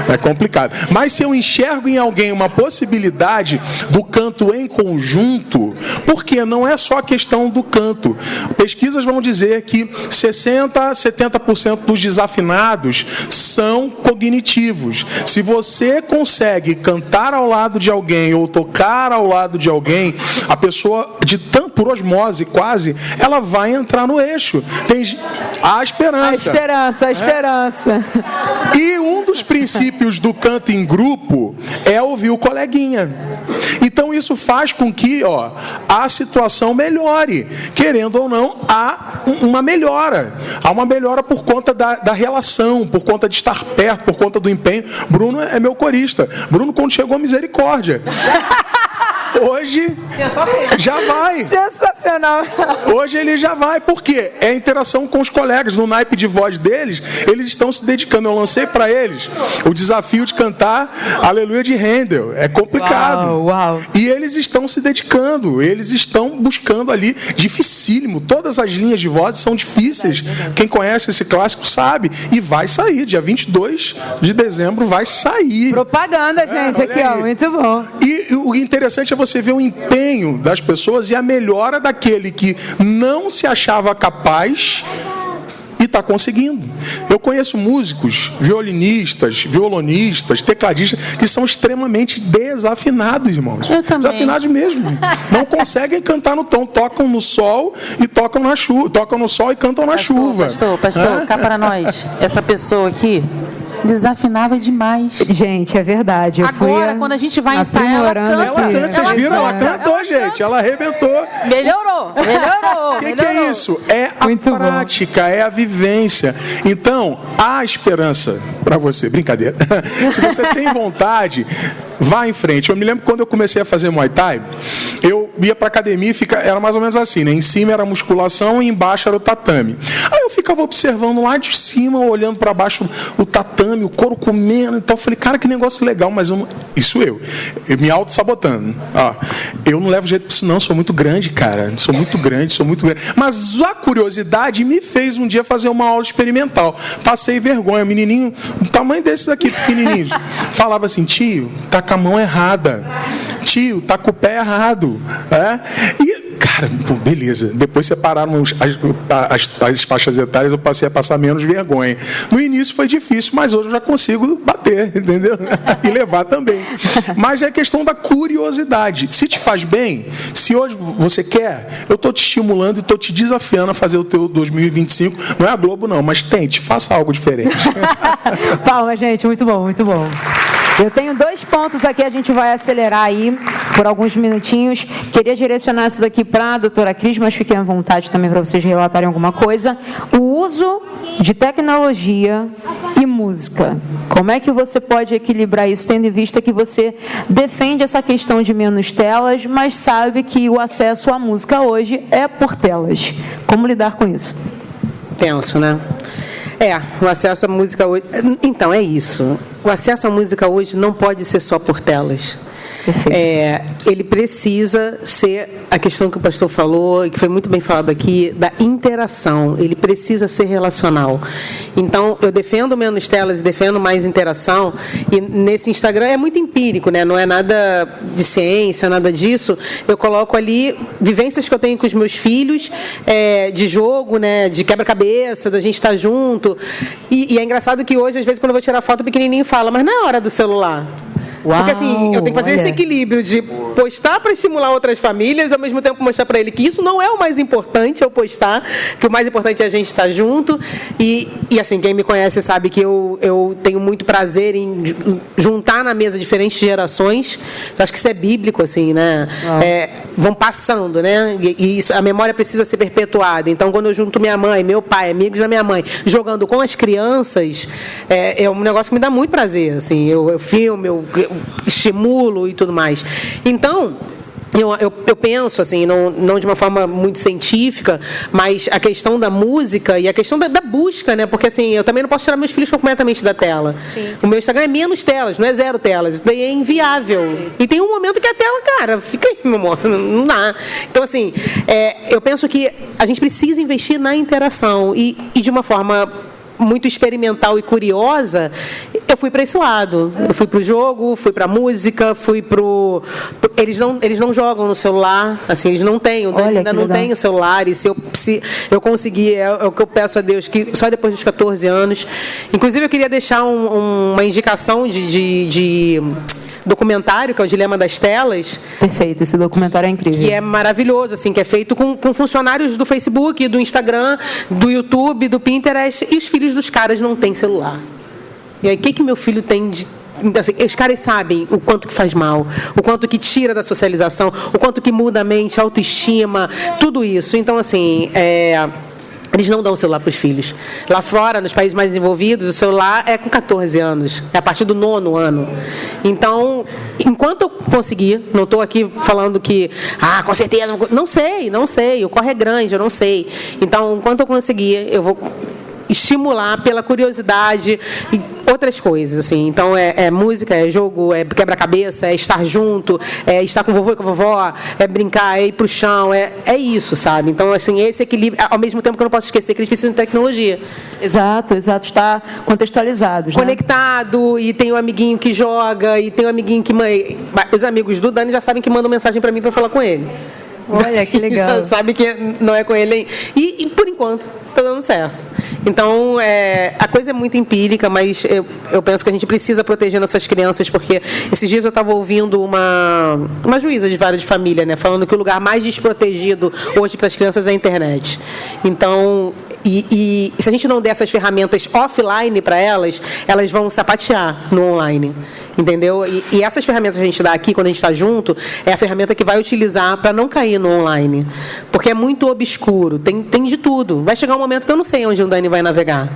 [SPEAKER 4] É complicado. Mas se eu enxergo em alguém uma possibilidade do canto em conjunto, porque não é só a questão do canto. Pesquisas vão dizer que 60% a 70% dos desafinados são cognitivos. Se você consegue cantar ao lado de alguém ou tocar ao lado de alguém, a pessoa, por osmose quase, ela vai entrar no eixo. Tem a esperança.
[SPEAKER 1] A esperança.
[SPEAKER 4] E um dos princípios do canto em grupo é ouvir o coleguinha. Então isso faz com que a situação melhore. Querendo ou não, há uma melhora. Há uma melhora por conta da relação, por conta de estar perto, por conta do empenho. Bruno é meu corista. Bruno, quando chegou a Misericórdia, hoje já vai.
[SPEAKER 1] Sensacional.
[SPEAKER 4] Hoje ele já vai. Por quê? É a interação com os colegas. No naipe de voz deles, eles estão se dedicando. Eu lancei para eles o desafio de cantar Aleluia de Handel. É complicado.
[SPEAKER 1] Uau.
[SPEAKER 4] E eles estão se dedicando. Eles estão buscando ali. Dificílimo. Todas as linhas de voz são difíceis. Quem conhece esse clássico sabe. E vai sair. Dia 22 de dezembro vai sair.
[SPEAKER 1] Propaganda, gente. Aqui, muito bom.
[SPEAKER 4] E o interessante é você ver o empenho das pessoas e a melhora daquele que não se achava capaz e está conseguindo. Eu conheço músicos, violinistas, violonistas, tecladistas, que são extremamente desafinados, irmãos.
[SPEAKER 2] Eu também.
[SPEAKER 4] Desafinados mesmo. Não conseguem cantar no tom. Tocam no sol e tocam na chuva. Tocam no sol e cantam na chuva.
[SPEAKER 2] Pastor, cá para nós. Essa pessoa aqui desafinava demais.
[SPEAKER 1] Gente, é verdade.
[SPEAKER 2] Agora, quando a gente vai ensaiar, ela canta.
[SPEAKER 4] Vocês viram? Ela cantou, gente. Ela arrebentou.
[SPEAKER 2] Melhorou.
[SPEAKER 4] O que é isso? É a
[SPEAKER 1] Muito
[SPEAKER 4] prática, é a vivência. Então, há esperança para você. Brincadeira. Se você tem vontade, vá em frente. Eu me lembro que quando eu comecei a fazer Muay Thai, eu ia para academia e era mais ou menos assim, né? Em cima era musculação e embaixo era o tatame. Aí eu ficava observando lá de cima, olhando para baixo o tatame, o couro comendo e tal. Eu falei, cara, que negócio legal, mas eu me auto-sabotando. Eu não levo jeito para isso não, sou muito grande, cara. Sou muito grande. Mas a curiosidade me fez um dia fazer uma aula experimental. Passei vergonha, menininho, do tamanho desses aqui, pequenininhos. Falava assim, tio, tá com a mão errada. Tio, tá com o pé errado. E, cara, beleza. Depois separaram as faixas etárias, eu passei a passar menos vergonha. No início foi difícil, mas hoje eu já consigo bater, entendeu? E levar também. Mas é a questão da curiosidade. Se te faz bem, se hoje você quer, eu estou te estimulando e estou te desafiando a fazer o teu 2025. Não é a Globo, não, mas tente, faça algo diferente.
[SPEAKER 1] Palma, gente. Muito bom, muito bom. Eu tenho 2 pontos aqui, a gente vai acelerar aí por alguns minutinhos. Queria direcionar isso daqui para a doutora Cris, mas fiquem à vontade também para vocês relatarem alguma coisa. O uso de tecnologia e música. Como é que você pode equilibrar isso, tendo em vista que você defende essa questão de menos telas, mas sabe que o acesso à música hoje é por telas. Como lidar com isso?
[SPEAKER 3] Tenso, né? O acesso à música hoje... Então, é isso. O acesso à música hoje não pode ser só por telas. Ele precisa ser a questão que o pastor falou, e que foi muito bem falado aqui, da interação. Ele precisa ser relacional. Então, eu defendo menos telas e defendo mais interação. E nesse Instagram é muito empírico, né? Não é nada de ciência, nada disso. Eu coloco ali vivências que eu tenho com os meus filhos, de jogo, né? De quebra-cabeça, da gente estar junto. E é engraçado que hoje, às vezes, quando eu vou tirar foto, o pequenininho fala, mas não é hora do celular.
[SPEAKER 1] Uau,
[SPEAKER 3] porque assim, eu tenho que fazer esse equilíbrio de postar para estimular outras famílias, ao mesmo tempo mostrar para ele que isso não é o mais importante, eu postar, que o mais importante é a gente estar junto. E assim, quem me conhece sabe que eu tenho muito prazer em juntar na mesa diferentes gerações. Eu acho que isso é bíblico, assim, né? Vão passando, né? E isso, a memória precisa ser perpetuada. Então, quando eu junto minha mãe, meu pai, amigos da minha mãe, jogando com as crianças, é um negócio que me dá muito prazer. Assim, eu filmo, eu estimulo e tudo mais. Então, eu penso, assim, não de uma forma muito científica, mas a questão da música e a questão da busca, né? Porque, assim, eu também não posso tirar meus filhos completamente da tela.
[SPEAKER 1] Sim.
[SPEAKER 3] O meu Instagram é menos telas, não é 0 telas. Isso daí é inviável. E tem um momento que a tela, cara, fica aí, meu amor, não dá. Então, assim, eu penso que a gente precisa investir na interação e de uma forma muito experimental e curiosa, eu fui para esse lado. Eu fui para o jogo, fui para a música, fui para o... Eles não jogam no celular, assim, eles não têm, o Dani ainda não tem o celular, e se eu conseguir, é o que eu peço a Deus, que só depois dos 14 anos. Inclusive, eu queria deixar uma indicação de documentário, que é o Dilema das Telas.
[SPEAKER 1] Perfeito, esse documentário é incrível.
[SPEAKER 3] Que é maravilhoso, assim, que é feito com funcionários do Facebook, do Instagram, do YouTube, do Pinterest, e os filhos dos caras não têm celular. E aí, o que meu filho tem de... Assim, os caras sabem o quanto que faz mal, o quanto que tira da socialização, o quanto que muda a mente, a autoestima, tudo isso. Então, assim, eles não dão o celular para os filhos. Lá fora, nos países mais desenvolvidos, o celular é com 14 anos, é a partir do 9º ano. Então, enquanto eu conseguir, não estou aqui falando que, com certeza, não sei, o corre é grande, eu não sei. Então, enquanto eu conseguir, eu vou estimular pela curiosidade e outras coisas, assim. Então, é música, é jogo, é quebra-cabeça, é estar junto, é estar com o vovô e com a vovó, é brincar, é ir pro chão, é isso, sabe? Então, assim, esse equilíbrio, ao mesmo tempo que eu não posso esquecer que eles precisam de tecnologia.
[SPEAKER 1] Exato, está contextualizados, né?
[SPEAKER 3] Conectado, e tem o amiguinho que joga, e tem o amiguinho que... Os amigos do Dani já sabem que mandam mensagem para mim para falar com ele.
[SPEAKER 1] Olha, que legal.
[SPEAKER 3] Já sabe que não é com ele. E por enquanto, está dando certo. Então, a coisa é muito empírica, mas eu penso que a gente precisa proteger nossas crianças, porque esses dias eu estava ouvindo uma juíza de vara de família, né, falando que o lugar mais desprotegido hoje para as crianças é a internet. Então, e se a gente não der essas ferramentas offline para elas vão sapatear no online. Entendeu? E essas ferramentas que a gente dá aqui, quando a gente está junto, é a ferramenta que vai utilizar para não cair no online. Porque é muito obscuro, tem de tudo. Vai chegar um momento que eu não sei onde o Dani vai navegar.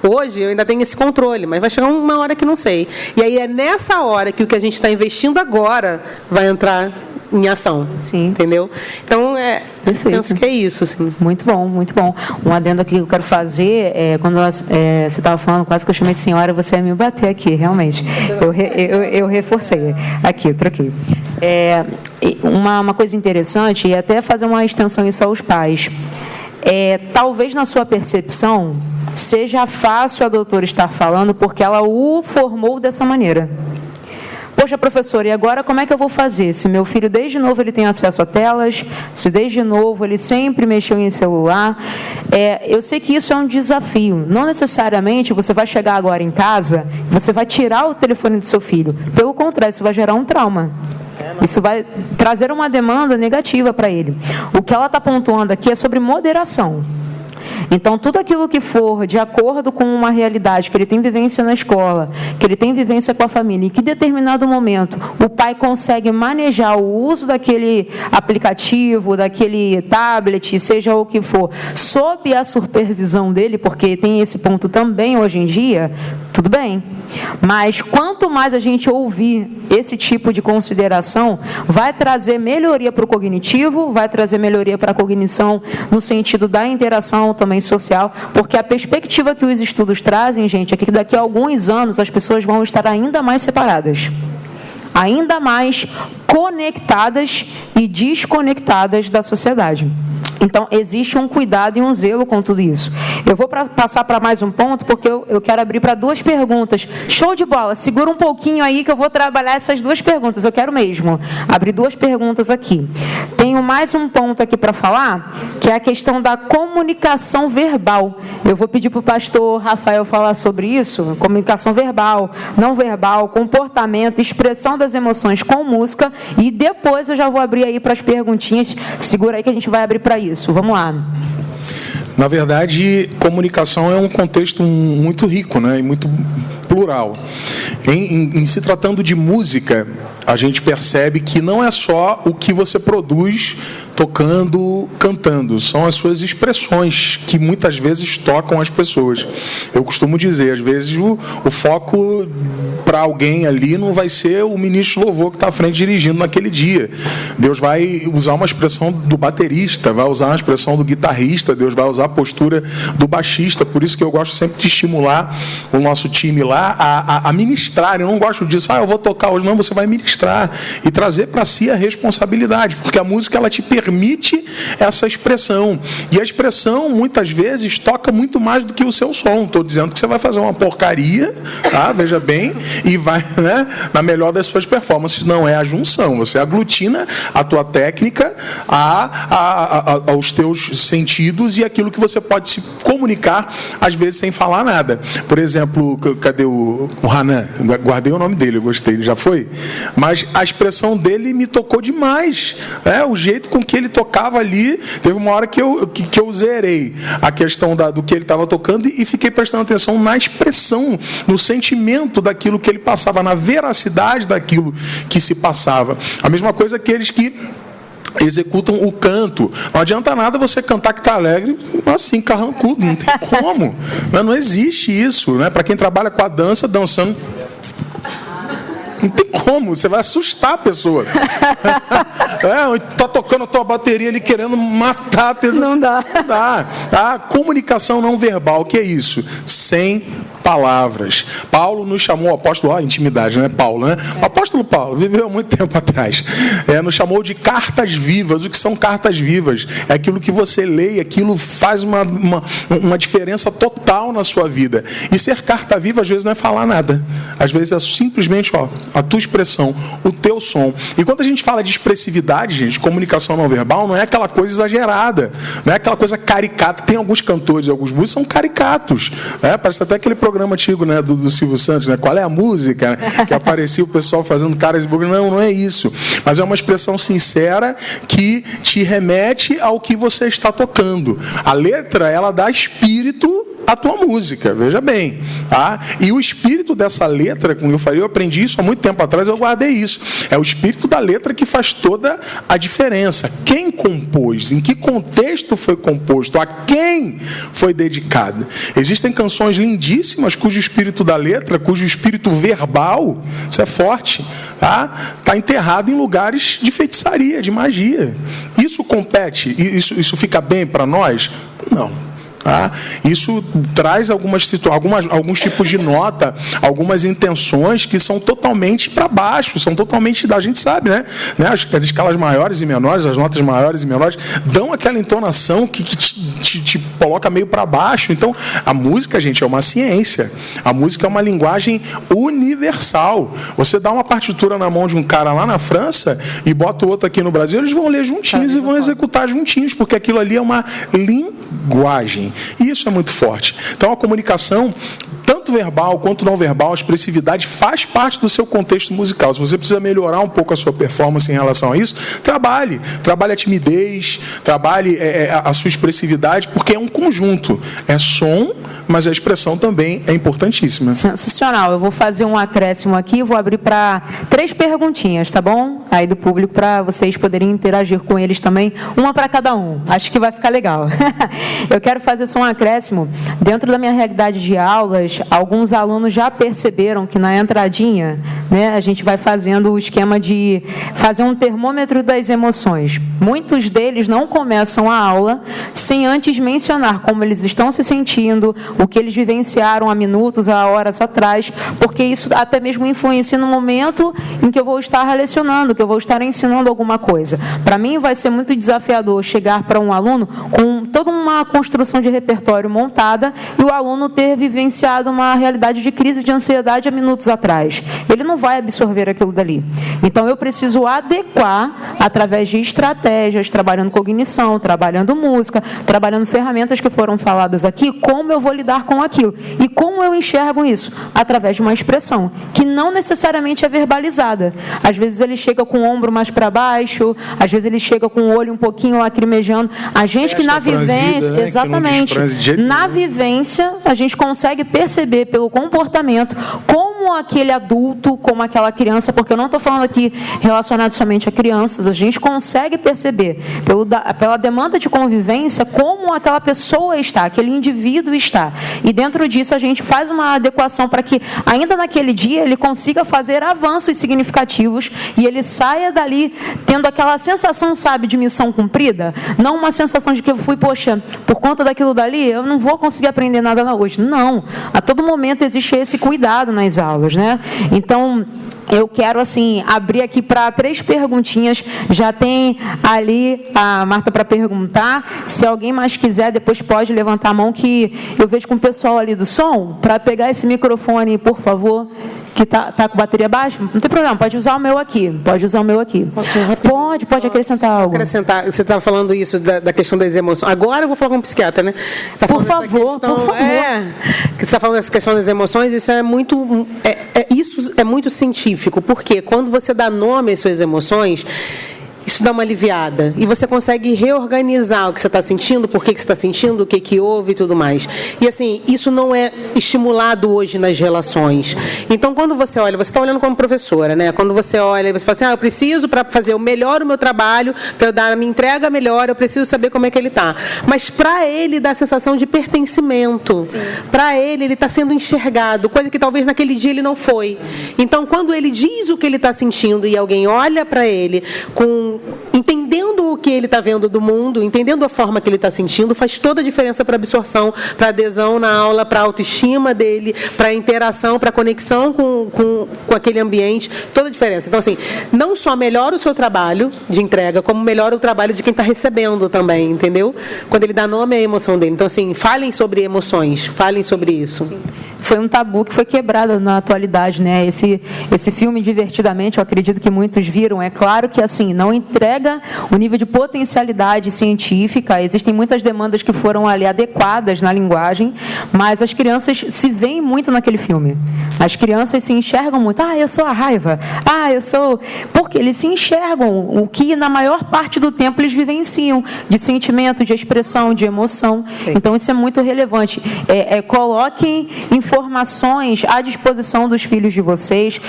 [SPEAKER 3] Hoje eu ainda tenho esse controle, mas vai chegar uma hora que não sei. E aí é nessa hora que o que a gente está investindo agora vai entrar em ação.
[SPEAKER 1] Sim.
[SPEAKER 3] Entendeu? Então,
[SPEAKER 1] perfeito.
[SPEAKER 3] Penso que é isso, sim.
[SPEAKER 1] Muito bom, muito bom. Um adendo aqui que eu quero fazer, quando você estava falando, quase que eu chamei de senhora, você ia me bater aqui, realmente. Eu reforcei. Aqui, eu troquei. Uma coisa interessante, e até fazer uma extensão isso aos pais. Talvez na sua percepção seja fácil a doutora estar falando porque ela o formou dessa maneira. Poxa, professora, e agora como é que eu vou fazer? Se meu filho desde novo ele tem acesso a telas, se desde novo ele sempre mexeu em celular, eu sei que isso é um desafio. Não necessariamente você vai chegar agora em casa e você vai tirar o telefone do seu filho. Pelo contrário, isso vai gerar um trauma. Isso vai trazer uma demanda negativa para ele. O que ela está pontuando aqui é sobre moderação. Então, tudo aquilo que for de acordo com uma realidade, que ele tem vivência na escola, que ele tem vivência com a família, e que em determinado momento o pai consegue manejar o uso daquele aplicativo, daquele tablet, seja o que for, sob a supervisão dele, porque tem esse ponto também hoje em dia, tudo bem. Mas quanto mais a gente ouvir esse tipo de consideração, vai trazer melhoria para o cognitivo, vai trazer melhoria para a cognição no sentido da interação também social, porque a perspectiva que os estudos trazem, gente, é que daqui a alguns anos as pessoas vão estar ainda mais separadas, ainda mais conectadas e desconectadas da sociedade. Então, existe um cuidado e um zelo com tudo isso. Eu vou passar para mais um ponto, porque eu quero abrir para 2 perguntas. Show de bola, segura um pouquinho aí que eu vou trabalhar essas 2 perguntas. Eu quero mesmo abrir 2 perguntas aqui. Tenho mais um ponto aqui para falar, que é a questão da comunicação verbal. Eu vou pedir para o pastor Rafael falar sobre isso, comunicação verbal, não verbal, comportamento, expressão das emoções com música, e depois eu já vou abrir aí para as perguntinhas. Segura aí que a gente vai abrir para isso. Vamos lá.
[SPEAKER 4] Na verdade, comunicação é um contexto muito rico, né, e muito plural. Em se tratando de música, a gente percebe que não é só o que você produz tocando, cantando, são as suas expressões que muitas vezes tocam as pessoas. Eu costumo dizer, às vezes o foco para alguém ali não vai ser o ministro de louvor que está à frente dirigindo naquele dia. Deus vai usar uma expressão do baterista, vai usar uma expressão do guitarrista, Deus vai usar a postura do baixista. Por isso que eu gosto sempre de estimular o nosso time lá a ministrar. Eu não gosto disso, eu vou tocar hoje. Não, você vai ministrar e trazer para si a responsabilidade, porque a música ela te permite essa expressão. E a expressão, muitas vezes, toca muito mais do que o seu som. Estou dizendo que você vai fazer uma porcaria, tá? Veja bem, e vai, né, na melhor das suas performances. Não é a junção. Você aglutina a tua técnica aos teus sentidos e aquilo que você pode se comunicar, às vezes, sem falar nada. Por exemplo, cadê o Hanan? Guardei o nome dele, eu gostei, ele já foi? Mas a expressão dele me tocou demais. O jeito com que ele tocava ali, teve uma hora que eu zerei a questão do que ele estava tocando e fiquei prestando atenção na expressão, no sentimento daquilo que ele passava, na veracidade daquilo que se passava. A mesma coisa aqueles que executam o canto. Não adianta nada você cantar que está alegre assim, carrancudo, não tem como. Não existe isso, né? Para quem trabalha com a dança, dançando, não tem como, você vai assustar a pessoa. Tá tocando a tua bateria ali querendo matar a pessoa.
[SPEAKER 1] Não dá.
[SPEAKER 4] Não dá. A comunicação não verbal, o que é isso? Sem palavras. Paulo nos chamou, o apóstolo, intimidade, né? Paulo, né? O apóstolo Paulo viveu há muito tempo atrás. Nos chamou de cartas vivas. O que são cartas vivas? É aquilo que você lê e aquilo faz uma diferença total na sua vida. E ser carta viva, às vezes, não é falar nada. Às vezes é simplesmente a tua expressão, o teu som. E quando a gente fala de expressividade, gente, comunicação não verbal, não é aquela coisa exagerada, não é aquela coisa caricata. Tem alguns cantores, alguns músicos são caricatos. Parece até aquele programa antigo, né, do Silvio Santos, né? Qual é a música? Que aparecia o pessoal fazendo caras de boca. Não é isso. Mas é uma expressão sincera que te remete ao que você está tocando. A letra, ela dá espírito à tua música, veja bem, tá? E o espírito dessa letra, como eu falei, eu aprendi isso há muito tempo atrás, eu guardei isso. É o espírito da letra que faz toda a diferença. Quem compôs? Em que contexto foi composto? A quem foi dedicado? Existem canções lindíssimas cujo espírito da letra, cujo espírito verbal, isso é forte, tá? Está enterrado em lugares de feitiçaria, de magia. Isso compete? Isso fica bem para nós? Não. Isso traz alguns tipos de nota, algumas intenções que são totalmente para baixo, são totalmente, a gente sabe, né? As escalas maiores e menores, as notas maiores e menores, dão aquela entonação que te coloca meio para baixo. Então, a música, gente, é uma ciência. A música é uma linguagem universal. Você dá uma partitura na mão de um cara lá na França e bota o outro aqui no Brasil, eles vão ler juntinhos e vão executar juntinhos, porque aquilo ali é uma linguagem. E isso é muito forte. Então, a comunicação, tanto verbal quanto não verbal, a expressividade faz parte do seu contexto musical. Se você precisa melhorar um pouco a sua performance em relação a isso, trabalhe a timidez, trabalhe a sua expressividade, porque é um conjunto. É som, mas a expressão também é importantíssima.
[SPEAKER 1] Sensacional. Eu vou fazer um acréscimo aqui, vou abrir para 3 perguntinhas, tá bom? Aí do público, para vocês poderem interagir com eles também, uma para cada um. Acho que vai ficar legal. Eu quero fazer só um acréscimo. Dentro da minha realidade de aulas, alguns alunos já perceberam que na entradinha, né, a gente vai fazendo o esquema de fazer um termômetro das emoções. Muitos deles não começam a aula sem antes mencionar como eles estão se sentindo, o que eles vivenciaram há minutos, há horas atrás, porque isso até mesmo influencia no momento em que eu vou estar lecionando, que eu vou estar ensinando alguma coisa. Para mim vai ser muito desafiador chegar para um aluno com toda uma construção de repertório montada e o aluno ter vivenciado uma realidade de crise de ansiedade há minutos atrás. Ele não vai absorver aquilo dali. Então, eu preciso adequar através de estratégias, trabalhando cognição, trabalhando música, trabalhando ferramentas que foram faladas aqui, como eu vou lidar com aquilo. E como eu enxergo isso? Através de uma expressão, que não necessariamente é verbalizada. Às vezes ele chega com o ombro mais para baixo, às vezes ele chega com o olho um pouquinho lacrimejando. A gente que na vivência,
[SPEAKER 4] né?
[SPEAKER 1] Exatamente. Na vivência, a gente consegue perceber pelo comportamento como como aquele adulto, como aquela criança, porque eu não estou falando aqui relacionado somente a crianças, a gente consegue perceber, pela demanda de convivência, como aquela pessoa está, aquele indivíduo está. E dentro disso a gente faz uma adequação para que, ainda naquele dia, ele consiga fazer avanços significativos e ele saia dali tendo aquela sensação, sabe, de missão cumprida. Não uma sensação de que eu fui, poxa, por conta daquilo dali, eu não vou conseguir aprender nada hoje. Não. A todo momento existe esse cuidado nas aulas, né? Então, eu quero, assim, abrir aqui para 3 perguntinhas. Já tem ali a Marta para perguntar. Se alguém mais quiser, depois pode levantar a mão, que eu vejo com o pessoal ali do som, para pegar esse microfone, por favor, que tá com bateria baixa. Não tem problema, pode usar o meu aqui. Pode acrescentar algo.
[SPEAKER 3] Acrescentar, você estava falando isso da questão das emoções. Agora eu vou falar com um psiquiatra, né?
[SPEAKER 1] Por favor.
[SPEAKER 3] Que você está falando dessa questão das emoções, isso é muito... Isso é muito científico, porque quando você dá nome às suas emoções, isso dá uma aliviada. E você consegue reorganizar o que você está sentindo, por que você está sentindo, o que houve e tudo mais. E, assim, isso não é estimulado hoje nas relações. Então, quando você olha, você está olhando como professora, né? Quando você olha, você fala assim, eu preciso, para fazer melhor o meu trabalho, para eu dar a minha entrega melhor, eu preciso saber como é que ele está. Mas, para ele, dá a sensação de pertencimento. Para ele está sendo enxergado, coisa que talvez naquele dia ele não foi. Então, quando ele diz o que ele está sentindo e alguém olha para ele entendendo o que ele está vendo do mundo, entendendo a forma que ele está sentindo, faz toda a diferença para a absorção, para a adesão na aula, para a autoestima dele, para a interação, para a conexão com aquele ambiente, toda a diferença. Então, assim, não só melhora o seu trabalho de entrega, como melhora o trabalho de quem está recebendo também, entendeu? Quando ele dá nome à emoção dele. Então, assim, falem sobre emoções, falem sobre isso.
[SPEAKER 1] Sim. Foi um tabu que foi quebrado na atualidade, né? Esse filme, Divertidamente, eu acredito que muitos viram. É claro que, assim, não entrega o nível de potencialidade científica. Existem muitas demandas que foram ali adequadas na linguagem, mas as crianças se veem muito naquele filme. As crianças se enxergam muito. Eu sou a raiva. Eu sou... Porque eles se enxergam o que, na maior parte do tempo, eles vivenciam, de sentimento, de expressão, de emoção. Então, isso é muito relevante. Coloquem informações à disposição dos filhos de vocês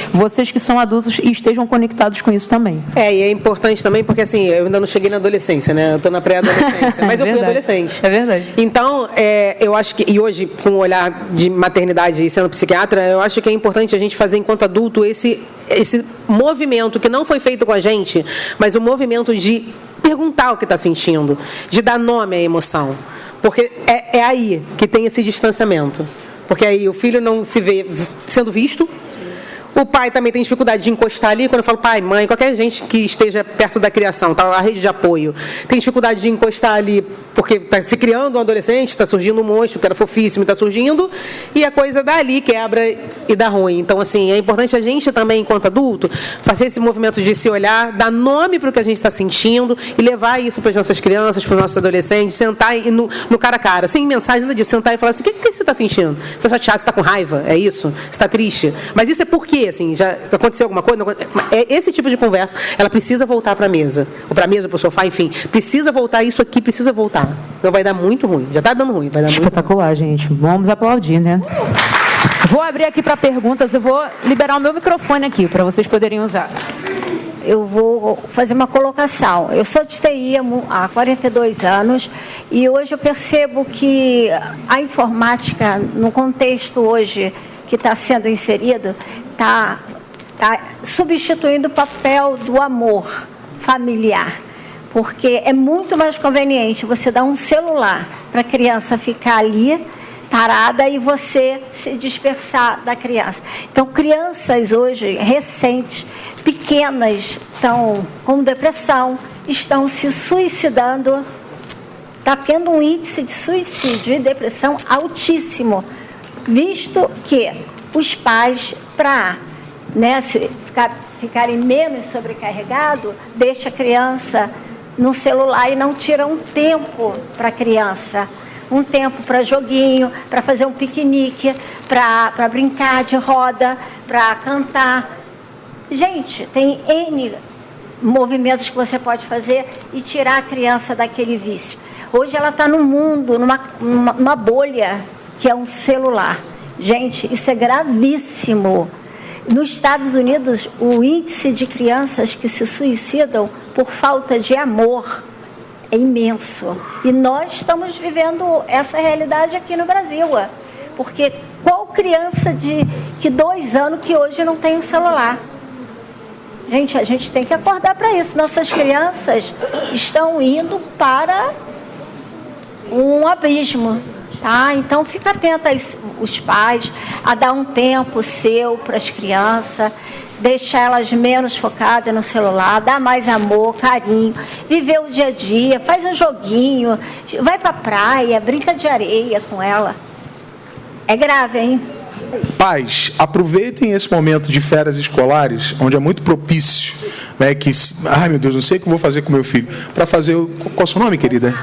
[SPEAKER 1] que são adultos e estejam conectados com isso também.
[SPEAKER 3] E é importante também, porque, assim, eu ainda não cheguei na adolescência, né? Eu estou na pré-adolescência, mas eu fui adolescente.
[SPEAKER 1] É verdade.
[SPEAKER 3] Então, eu acho que, e hoje, com o olhar de maternidade e sendo psiquiatra, eu acho que é importante a gente fazer, enquanto adulto, esse movimento que não foi feito com a gente, mas o movimento de perguntar o que está sentindo, de dar nome à emoção. Porque é aí que tem esse distanciamento. Porque aí o filho não se vê sendo visto. O pai também tem dificuldade de encostar ali. Quando eu falo pai, mãe, qualquer gente que esteja perto da criação, tá, a rede de apoio, tem dificuldade de encostar ali, porque está se criando um adolescente, está surgindo um monstro que era fofíssimo, está surgindo, e a coisa dali quebra e dá ruim. Então, assim, é importante a gente também, enquanto adulto, fazer esse movimento de se olhar, dar nome para o que a gente está sentindo e levar isso para as nossas crianças, para os nossos adolescentes, sentar no cara a cara, sem mensagem, nada disso, sentar e falar assim, o que você está sentindo? Você está chateado, você está com raiva? É isso? Você está triste? Mas isso é por quê? Assim, já aconteceu alguma coisa? Esse tipo de conversa, ela precisa voltar para a mesa, ou para a mesa, para o sofá, enfim, precisa voltar, isso aqui precisa voltar. Então vai dar muito ruim, já está dando ruim, vai dar
[SPEAKER 1] espetacular, muito ruim. Gente, vamos aplaudir, né? Vou abrir aqui para perguntas, eu vou liberar o meu microfone aqui, para vocês poderem usar.
[SPEAKER 5] Eu vou fazer uma colocação. Eu sou de TI há 42 anos e hoje eu percebo que a informática, no contexto hoje que está sendo inserido, está substituindo o papel do amor familiar, porque é muito mais conveniente você dar um celular para a criança ficar ali parada e você se dispersar da criança. Então, crianças hoje, recentes, pequenas, estão com depressão, estão se suicidando, está tendo um índice de suicídio e depressão altíssimo, visto que os pais, para ficarem menos sobrecarregados, deixam a criança no celular e não tiram um tempo para a criança, um tempo para joguinho, para fazer um piquenique, para brincar de roda, para cantar. Gente, tem N movimentos que você pode fazer e tirar a criança daquele vício. Hoje ela está no mundo, numa bolha, que é um celular. Gente, isso é gravíssimo. Nos Estados Unidos, o índice de crianças que se suicidam por falta de amor é imenso. E nós estamos vivendo essa realidade aqui no Brasil. Porque qual criança de 2 anos que hoje não tem um celular? Gente, a gente tem que acordar para isso. Nossas crianças estão indo para um abismo. Tá? Então, fica atenta os pais a dar um tempo seu para as crianças, deixar elas menos focadas no celular, dar mais amor, carinho, viver o dia a dia, faz um joguinho, vai para a praia, brinca de areia com ela. É grave, hein?
[SPEAKER 4] Pais, aproveitem esse momento de férias escolares, onde é muito propício, né, que, ai meu Deus, não sei o que eu vou fazer com meu filho, para fazer, qual é o seu nome, querida?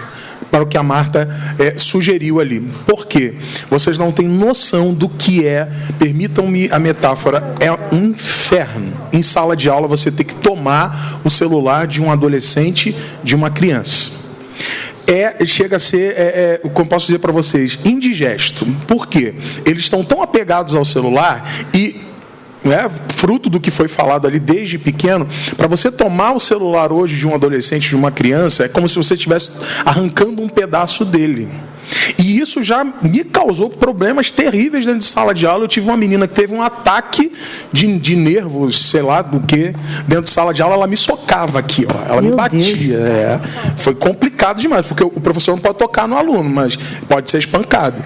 [SPEAKER 4] Para o que a Marta sugeriu ali. Por quê? Vocês não têm noção do que é, permitam-me a metáfora, é um inferno. Em sala de aula, você tem que tomar o celular de um adolescente, de uma criança. Chega a ser, como posso dizer para vocês, indigesto. Por quê? Eles estão tão apegados ao celular e... fruto do que foi falado ali desde pequeno, para você tomar o celular hoje de um adolescente, de uma criança, é como se você estivesse arrancando um pedaço dele. E isso já me causou problemas terríveis dentro de sala de aula. Eu tive uma menina que teve um ataque de nervos, sei lá do que, dentro de sala de aula. Ela me socava aqui, ó. Ela me batia. Foi complicado demais, porque o professor não pode tocar no aluno, mas pode ser espancado.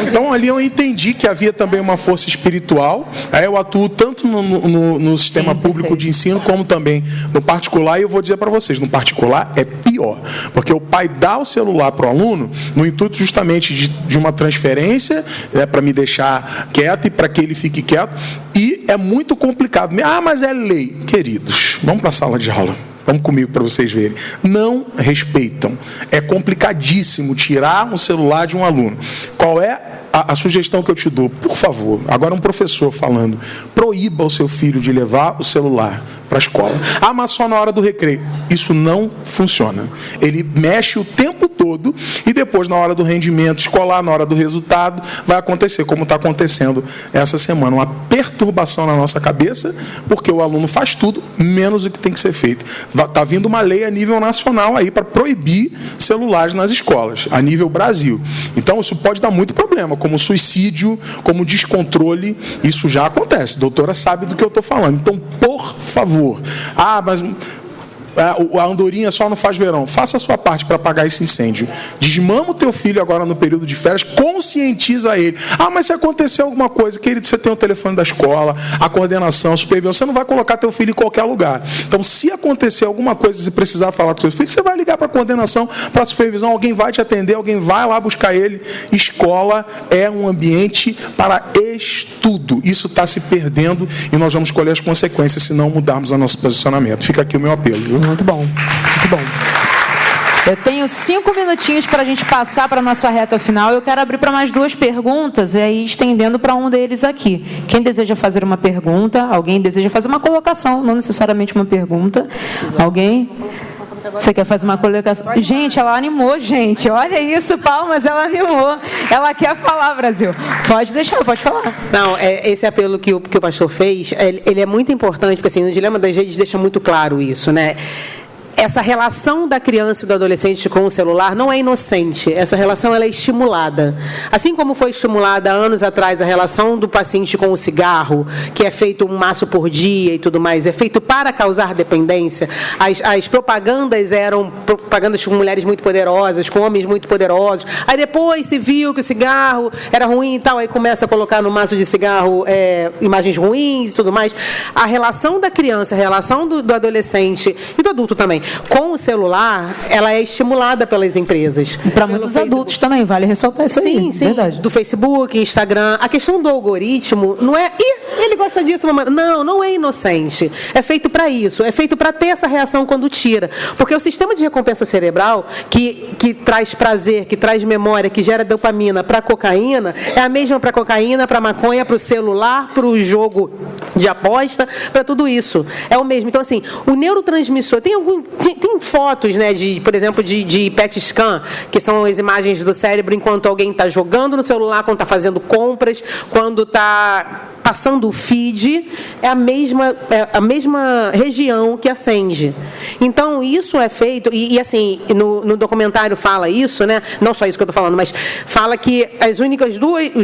[SPEAKER 4] Então ali eu entendi que havia também uma força espiritual. Eu atuo tanto no sistema público de ensino, como também no particular. E eu vou dizer para vocês, no particular é pior, porque o pai dá o celular para o aluno no intuito justamente de uma transferência, para me deixar quieto e para que ele fique quieto, e é muito complicado. Mas é lei. Queridos, vamos para a sala de aula. Vamos comigo para vocês verem. Não respeitam. É complicadíssimo tirar um celular de um aluno. Qual é a sugestão que eu te dou? Por favor, agora um professor falando, proíba o seu filho de levar o celular para a escola. Mas só na hora do recreio. Isso não funciona. Ele mexe o tempo todo e depois, na hora do rendimento escolar, na hora do resultado, vai acontecer como está acontecendo essa semana. Uma perturbação na nossa cabeça, porque o aluno faz tudo, menos o que tem que ser feito. Está vindo uma lei a nível nacional aí para proibir celulares nas escolas, a nível Brasil. Então, isso pode dar muito problema, como suicídio, como descontrole. Isso já acontece. A doutora sabe do que eu estou falando. Então, por favor. Mas a andorinha só não faz verão. Faça a sua parte para apagar esse incêndio. Desmama o teu filho agora no período de férias, conscientiza ele. Mas se acontecer alguma coisa, querido, você tem o telefone da escola, a coordenação, a supervisão, você não vai colocar teu filho em qualquer lugar. Então, se acontecer alguma coisa, se precisar falar com seu filho, você vai ligar para a coordenação, para a supervisão, alguém vai te atender, alguém vai lá buscar ele. Escola é um ambiente para estudo. Isso está se perdendo e nós vamos colher as consequências se não mudarmos o nosso posicionamento. Fica aqui o meu apelo, viu?
[SPEAKER 1] Muito bom, muito bom. Eu tenho 5 minutinhos para a gente passar para a nossa reta final. Eu quero abrir para mais 2 perguntas e aí estendendo para um deles aqui. Quem deseja fazer uma pergunta? Alguém deseja fazer uma colocação, não necessariamente uma pergunta. Alguém? Você quer fazer uma colocação? Gente, ela animou, gente. Olha isso, palmas, ela animou. Ela quer falar, Brasil. Pode deixar, pode falar.
[SPEAKER 3] Não, esse apelo que o pastor fez, ele é muito importante, porque assim, no Dilema das Redes deixa muito claro isso, né? Essa relação da criança e do adolescente com o celular não é inocente. Essa relação ela é estimulada. Assim como foi estimulada há anos atrás a relação do paciente com o cigarro, que é feito um maço por dia e tudo mais, é feito para causar dependência. As propagandas eram propagandas com mulheres muito poderosas, com homens muito poderosos. Aí depois se viu que o cigarro era ruim e tal, aí começa a colocar no maço de cigarro imagens ruins e tudo mais. A relação da criança, a relação do adolescente e do adulto também, com o celular, ela é estimulada pelas empresas.
[SPEAKER 1] Para muitos adultos também, vale ressaltar isso aí.
[SPEAKER 3] Sim, verdade. Do Facebook, Instagram. A questão do algoritmo não é... ele gosta disso, mamãe. Não é inocente. É feito para isso. É feito para ter essa reação quando tira. Porque o sistema de recompensa cerebral, que traz prazer, que traz memória, que gera dopamina para a cocaína, é a mesma para a cocaína, para a maconha, para o celular, para o jogo de aposta, para tudo isso. É o mesmo. Então, assim, o neurotransmissor... Tem fotos, né, por exemplo, de PET scan, que são as imagens do cérebro enquanto alguém está jogando no celular, quando está fazendo compras, quando está passando o feed, é a mesma região que acende. Então, isso é feito... E assim, no documentário fala isso, né? Não só isso que eu estou falando, mas fala que os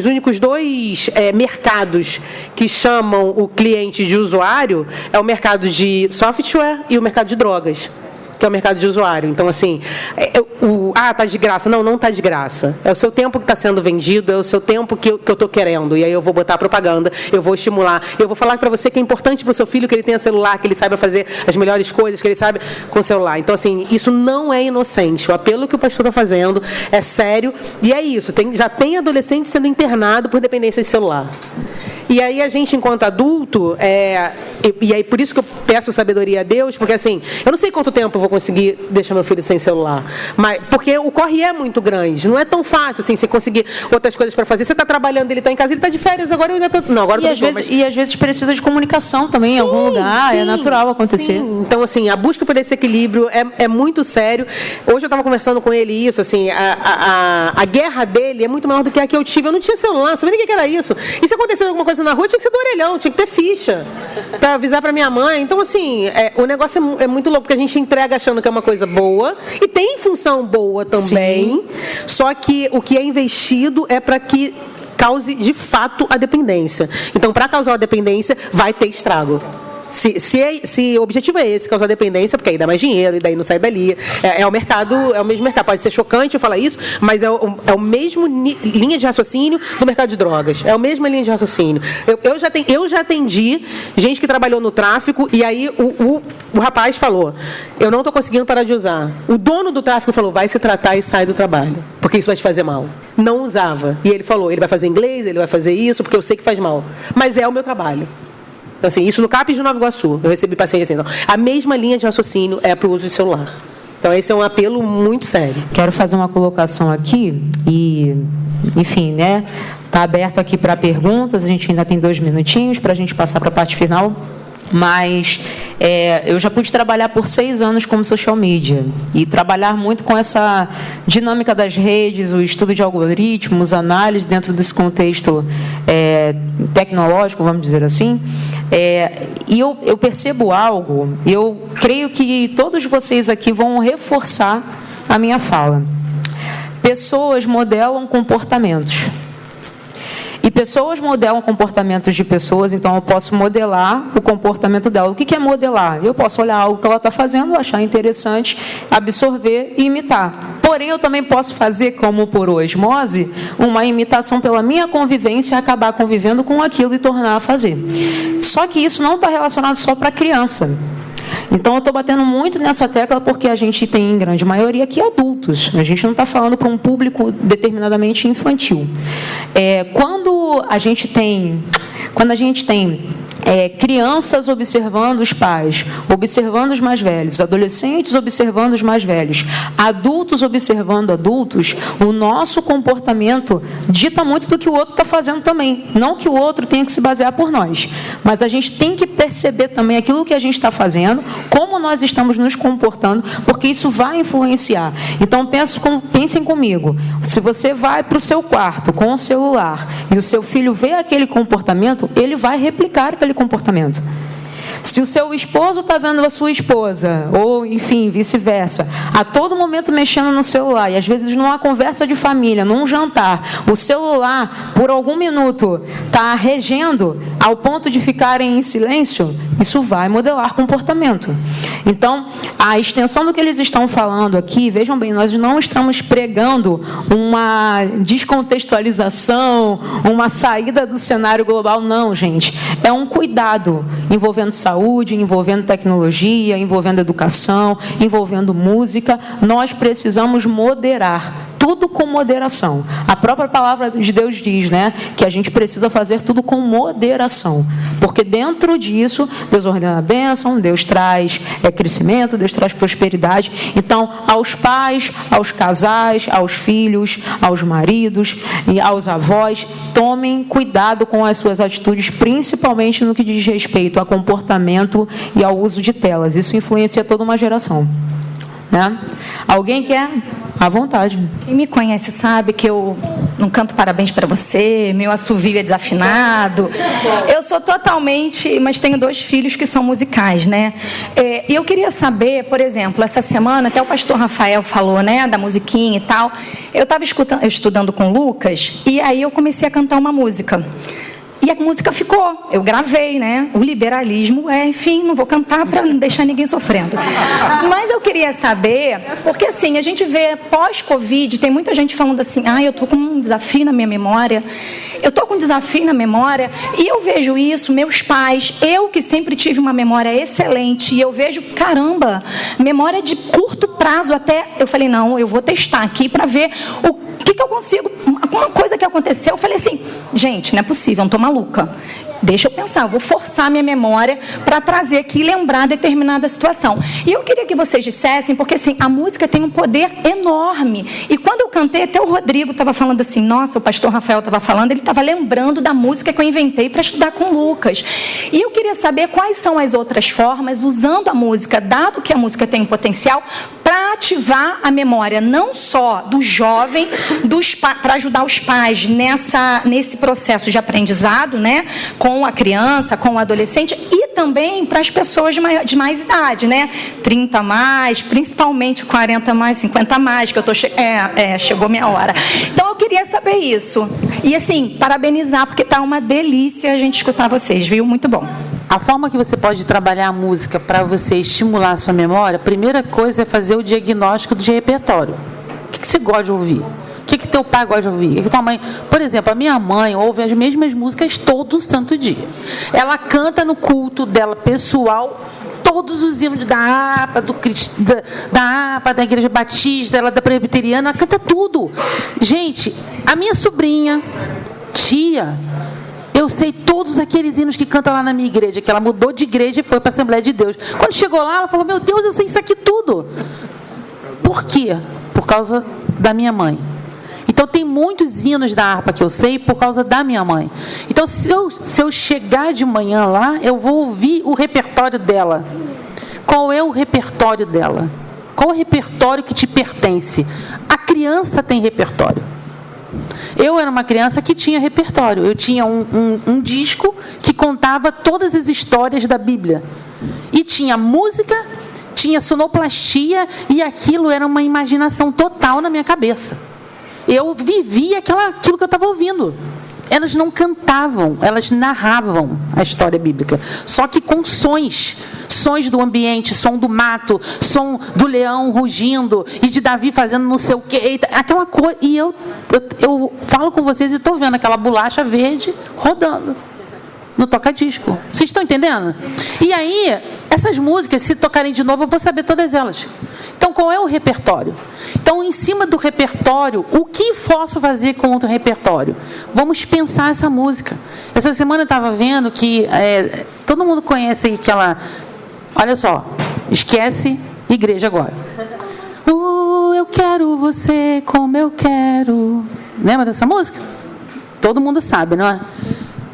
[SPEAKER 3] únicos dois mercados que chamam o cliente de usuário é o mercado de software e o mercado de drogas, que é o mercado de usuário. Então, assim, tá de graça. Não está de graça. É o seu tempo que está sendo vendido, é o seu tempo que eu estou querendo. E aí eu vou botar propaganda, eu vou estimular, eu vou falar para você que é importante para o seu filho que ele tenha celular, que ele saiba fazer as melhores coisas, que ele saiba com o celular. Então, assim, isso não é inocente. O apelo que o pastor está fazendo é sério. E é isso. Já tem adolescente sendo internado por dependência de celular. E aí a gente, enquanto adulto, e aí por isso que eu peço sabedoria a Deus, porque assim, eu não sei quanto tempo eu vou conseguir deixar meu filho sem celular, mas porque o corre é muito grande, não é tão fácil assim, você conseguir outras coisas para fazer. Você está trabalhando, ele está em casa, ele está de férias, agora eu ainda estou... Não, agora eu estou...
[SPEAKER 1] E às vezes precisa de comunicação também, em algum lugar, é natural acontecer.
[SPEAKER 3] Sim. Então, assim, a busca por esse equilíbrio é muito sério. Hoje eu estava conversando com ele isso, assim, a guerra dele é muito maior do que a que eu tive. Eu não tinha celular, sabia nem o que era isso. E se acontecesse alguma coisa na rua, tinha que ser do orelhão, tinha que ter ficha para avisar para minha mãe. Então, assim, o negócio é muito louco, porque a gente entrega achando que é uma coisa boa, e tem função boa também, sim. Só que o que é investido é para que cause, de fato, a dependência. Então, para causar a dependência, vai ter estrago. Se o objetivo é esse, causar dependência, porque aí dá mais dinheiro e daí não sai dali, é o mesmo mercado. Pode ser chocante eu falar isso, mas é o mesmo linha de raciocínio do mercado de drogas. É a mesma linha de raciocínio. Eu já atendi gente que trabalhou no tráfico e aí o rapaz falou, eu não estou conseguindo parar de usar. O dono do tráfico falou, vai se tratar e sai do trabalho, porque isso vai te fazer mal. Não usava. E ele falou, ele vai fazer inglês, ele vai fazer isso, porque eu sei que faz mal. Mas é o meu trabalho. Então, assim, isso no CAPES de Nova Iguaçu. Eu recebi paciente assim. Então, a mesma linha de raciocínio é para o uso de celular. Então, esse é um apelo muito sério.
[SPEAKER 1] Quero fazer uma colocação aqui e, enfim, né? Está aberto aqui para perguntas. A gente ainda tem 2 minutinhos para a gente passar para a parte final. Mas eu já pude trabalhar por 6 anos como social media e trabalhar muito com essa dinâmica das redes, o estudo de algoritmos, análise dentro desse contexto tecnológico, vamos dizer assim. E eu percebo algo, eu creio que todos vocês aqui vão reforçar a minha fala. Pessoas modelam comportamentos. E pessoas modelam comportamentos de pessoas, então eu posso modelar o comportamento dela. O que é modelar? Eu posso olhar algo que ela está fazendo, achar interessante, absorver e imitar. Porém, eu também posso fazer, como por osmose, uma imitação pela minha convivência e acabar convivendo com aquilo e tornar a fazer. Só que isso não está relacionado só para criança. Então, eu estou batendo muito nessa tecla porque a gente tem, em grande maioria, aqui adultos. A gente não está falando para um público determinadamente infantil. Quando a gente tem crianças observando os pais, observando os mais velhos, adolescentes observando os mais velhos, adultos observando adultos, o nosso comportamento dita muito do que o outro está fazendo também. Não que o outro tenha que se basear por nós, mas a gente tem que perceber também aquilo que a gente está fazendo, como nós estamos nos comportando, porque isso vai influenciar. Então, pensem comigo, se você vai para o seu quarto com o celular e o seu filho vê aquele comportamento, ele vai replicar aquele comportamento. Se o seu esposo está vendo a sua esposa, ou, enfim, vice-versa, a todo momento mexendo no celular, e às vezes numa conversa de família, num jantar, o celular, por algum minuto, está regendo ao ponto de ficarem em silêncio, isso vai modelar comportamento. Então, a extensão do que eles estão falando aqui, vejam bem, nós não estamos pregando uma descontextualização, uma saída do cenário global, não, gente. É um cuidado envolvendo saúde, envolvendo tecnologia, envolvendo educação, envolvendo música. Nós precisamos moderar. tudo com moderação. A própria palavra de Deus diz, né, que a gente precisa fazer tudo com moderação, porque dentro disso Deus ordena a bênção, Deus traz crescimento, Deus traz prosperidade. Então, aos pais, aos casais, aos filhos, aos maridos e aos avós, tomem cuidado com as suas atitudes, principalmente no que diz respeito a comportamento e ao uso de telas. Isso influencia toda uma geração, né? Alguém quer? À vontade.
[SPEAKER 6] Quem me conhece sabe que eu não canto parabéns para você, meu assovio é desafinado. Eu sou totalmente... Mas tenho 2 filhos que são musicais, né? E eu queria saber, por exemplo, essa semana, até o pastor Rafael falou, né, da musiquinha e tal. Eu estava estudando com o Lucas, e aí eu comecei a cantar uma música. E a música ficou, eu gravei, né? O liberalismo enfim, não vou cantar para não deixar ninguém sofrendo. Mas eu queria saber, porque assim, a gente vê pós-Covid, tem muita gente falando assim, eu estou com um desafio na minha memória, e eu vejo isso, meus pais, eu que sempre tive uma memória excelente, e eu vejo, caramba, memória de curto prazo até, eu falei, não, eu vou testar aqui para ver o que eu consigo. Uma coisa que aconteceu, eu falei assim, gente, não é possível, eu não estou maluca. Deixa eu pensar, eu vou forçar a minha memória para trazer aqui e lembrar determinada situação. E eu queria que vocês dissessem, porque assim, a música tem um poder enorme. E quando eu cantei, até o Rodrigo estava falando assim, nossa, o pastor Rafael estava falando, ele estava lembrando da música que eu inventei para estudar com o Lucas. E eu queria saber quais são as outras formas, usando a música, dado que a música tem um potencial, para ativar a memória, não só do jovem, para ajudar os pais nesse processo de aprendizado, né, com a criança, com o adolescente, e também para as pessoas de mais idade, né, 30 mais, principalmente 40 mais, 50 mais, que eu chegou minha hora. Então eu queria saber isso. E assim, parabenizar, porque tá uma delícia a gente escutar vocês, viu? Muito bom.
[SPEAKER 2] A forma que você pode trabalhar a música para você estimular a sua memória, a primeira coisa é fazer o diagnóstico de repertório. O que você gosta de ouvir? O que teu pai gosta de ouvir? O que tua mãe... Por exemplo, a minha mãe ouve as mesmas músicas todo santo dia. Ela canta no culto dela pessoal todos os hinos da APA, da Igreja Batista, ela da Presbiteriana, ela canta tudo. Gente, a minha sobrinha, tia... Eu sei todos aqueles hinos que canta lá na minha igreja, que ela mudou de igreja e foi para a Assembleia de Deus. Quando chegou lá, ela falou, meu Deus, eu sei isso aqui tudo. Por quê? Por causa da minha mãe. Então, tem muitos hinos da harpa que eu sei por causa da minha mãe. Então, se eu chegar de manhã lá, eu vou ouvir o repertório dela. Qual é o repertório dela? Qual é o repertório que te pertence? A criança tem repertório. Eu era uma criança que tinha repertório. Eu tinha um disco que contava todas as histórias da Bíblia. E tinha música, tinha sonoplastia, e aquilo era uma imaginação total na minha cabeça. Eu vivia aquilo que eu estava ouvindo. Elas não cantavam, elas narravam a história bíblica. Só que com sons do ambiente, som do mato, som do leão rugindo e de Davi fazendo não sei o quê, aquela coisa. E eu falo com vocês e estou vendo aquela bolacha verde rodando no toca-disco. Vocês estão entendendo? E aí, essas músicas, se tocarem de novo, eu vou saber todas elas. Então, qual é o repertório? Então, em cima do repertório, o que posso fazer com o repertório? Vamos pensar essa música. Essa semana eu estava vendo que todo mundo conhece aquela... Olha só, esquece igreja agora. Eu quero você como eu quero. Lembra dessa música? Todo mundo sabe, não é?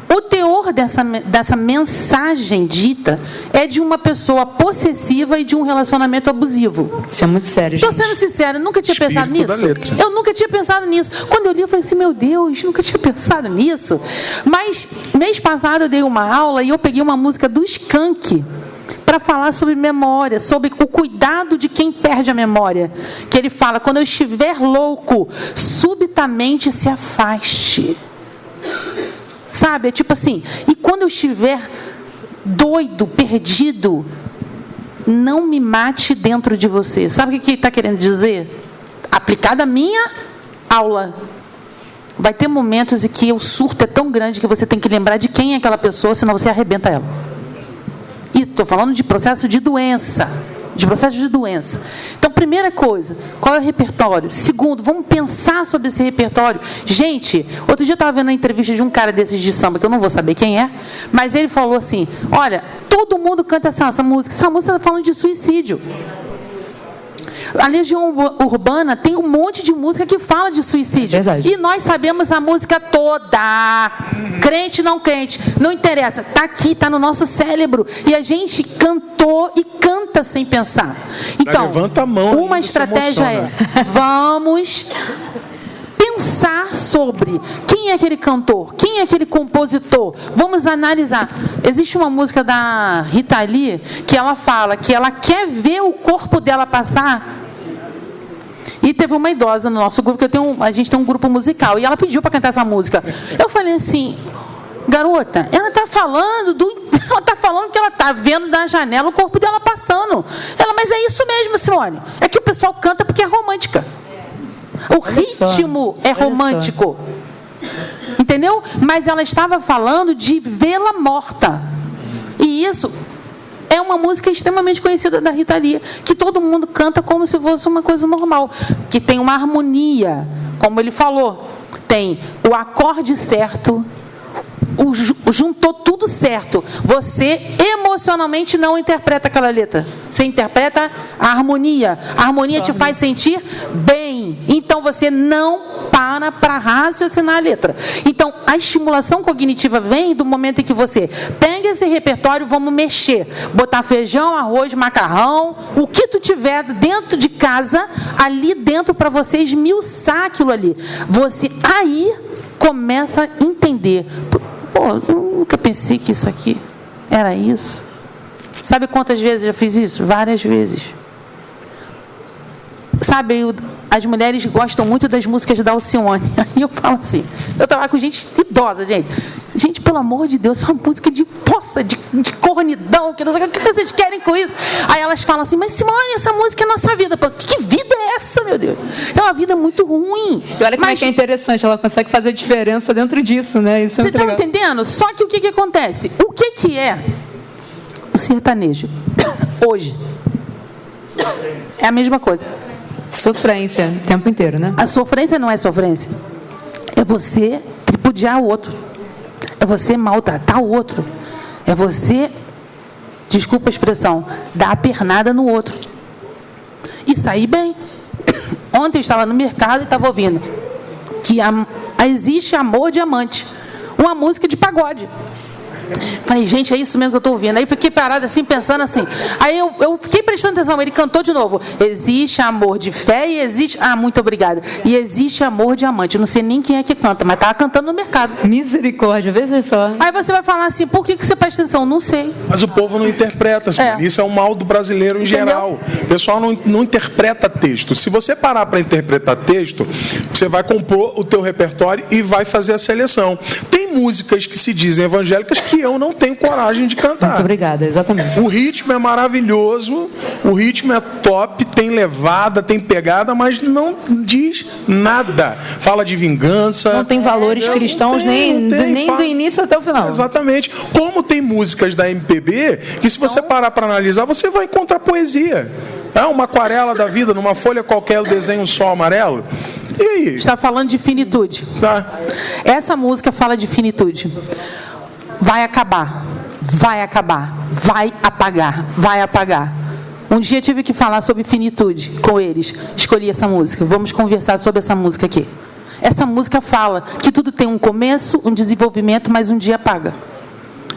[SPEAKER 2] O teor dessa mensagem dita é de uma pessoa possessiva e de um relacionamento abusivo.
[SPEAKER 1] Isso é muito sério, gente.
[SPEAKER 2] Estou sendo sincera, nunca tinha pensado nisso. Eu nunca tinha pensado nisso. Quando eu li, eu falei assim, meu Deus, nunca tinha pensado nisso. Mas, mês passado, eu dei uma aula e eu peguei uma música do Skank para falar sobre memória, sobre o cuidado de quem perde a memória. Que ele fala, quando eu estiver louco, subitamente se afaste. Sabe, é tipo assim, e quando eu estiver doido, perdido, não me mate dentro de você. Sabe o que ele está querendo dizer? Aplicado à minha aula. Vai ter momentos em que o surto é tão grande que você tem que lembrar de quem é aquela pessoa, senão você arrebenta ela. E estou falando de processo de doença. De processo de doença. Então, primeira coisa, qual é o repertório? Segundo, vamos pensar sobre esse repertório. Gente, outro dia eu estava vendo a entrevista de um cara desses de samba, que eu não vou saber quem é, mas ele falou assim, olha, todo mundo canta essa música está falando de suicídio. A Legião Urbana tem um monte de música que fala de suicídio. E nós sabemos a música toda. Crente, não crente, não interessa. Está aqui, está no nosso cérebro. E a gente cantou e canta sem pensar. Então,
[SPEAKER 4] levanta a mão,
[SPEAKER 2] uma estratégia é, vamos pensar sobre quem é aquele cantor, quem é aquele compositor. Vamos analisar. Existe uma música da Rita Lee que ela fala que ela quer ver o corpo dela passar. E teve uma idosa no nosso grupo, a gente tem um grupo musical, e ela pediu para cantar essa música. Eu falei assim, garota, ela está falando que ela está vendo da janela o corpo dela passando. Ela, mas é isso mesmo, Simone. É que o pessoal canta porque é romântica. O ritmo é romântico. Entendeu? Mas ela estava falando de vê-la morta. E isso é uma música extremamente conhecida da Rita Lee, que todo mundo canta como se fosse uma coisa normal, que tem uma harmonia, como ele falou, tem o acorde certo, juntou tudo certo. Você emocionalmente não interpreta aquela letra, você interpreta a harmonia. A harmonia te faz sentir bem, então você não para raciocinar a letra. Então, a estimulação cognitiva vem do momento em que você pega esse repertório, vamos mexer, botar feijão, arroz, macarrão, o que tu tiver dentro de casa, ali dentro, para você esmiuçar aquilo ali. Você aí começa a entender. Pô, eu nunca pensei que isso aqui era isso. Sabe quantas vezes eu já fiz isso? Várias vezes. Sabe, as mulheres gostam muito das músicas da Alcione. Aí eu falo assim, eu trabalho com gente idosa, gente. Gente, pelo amor de Deus, é uma música de força, de cornidão, que não sei o que vocês querem com isso. Aí elas falam assim, mas Simone, essa música é nossa vida. Pô, que vida é essa, meu Deus? É uma vida muito ruim.
[SPEAKER 1] E olha como é que é interessante, ela consegue fazer diferença dentro disso, né? Isso é
[SPEAKER 2] você está entendendo? Só que o que acontece? O que é o sertanejo? Hoje. É a mesma coisa.
[SPEAKER 1] Sofrência, o tempo inteiro, né?
[SPEAKER 2] A sofrência não é sofrência. É você tripudiar o outro. É você maltratar o outro. É você, desculpa a expressão, dar a pernada no outro. E sair bem. Ontem eu estava no mercado e estava ouvindo que existe Amor Diamante, uma música de pagode. Falei, gente, é isso mesmo que eu estou ouvindo. Aí fiquei parada assim, pensando assim. Aí eu fiquei prestando atenção, ele cantou de novo. Existe amor de fé e existe... Ah, muito obrigada. E existe amor diamante. Eu não sei nem quem é que canta, mas estava cantando no mercado.
[SPEAKER 1] Misericórdia, veja só.
[SPEAKER 2] Aí você vai falar assim, por que você presta atenção? Não sei.
[SPEAKER 4] Mas o povo não interpreta, isso é um mal do brasileiro em geral. O pessoal não interpreta texto. Se você parar para interpretar texto, você vai compor o teu repertório e vai fazer a seleção. Tem músicas que se dizem evangélicas que eu não tenho coragem de cantar.
[SPEAKER 1] Muito obrigada, exatamente.
[SPEAKER 4] O ritmo é maravilhoso, o ritmo é top, tem levada, tem pegada, mas não diz nada. Fala de vingança.
[SPEAKER 1] Não tem valores cristãos nem do início até o final.
[SPEAKER 4] Exatamente. Como tem músicas da MPB que, se você parar para analisar, você vai encontrar poesia. É uma aquarela da vida, numa folha qualquer, eu desenho um sol amarelo. E aí?
[SPEAKER 2] Está falando de finitude.
[SPEAKER 4] Tá.
[SPEAKER 2] Essa música fala de finitude. Vai acabar, vai acabar, vai apagar, vai apagar. Um dia tive que falar sobre finitude com eles. Escolhi essa música. Vamos conversar sobre essa música aqui. Essa música fala que tudo tem um começo, um desenvolvimento, mas um dia apaga.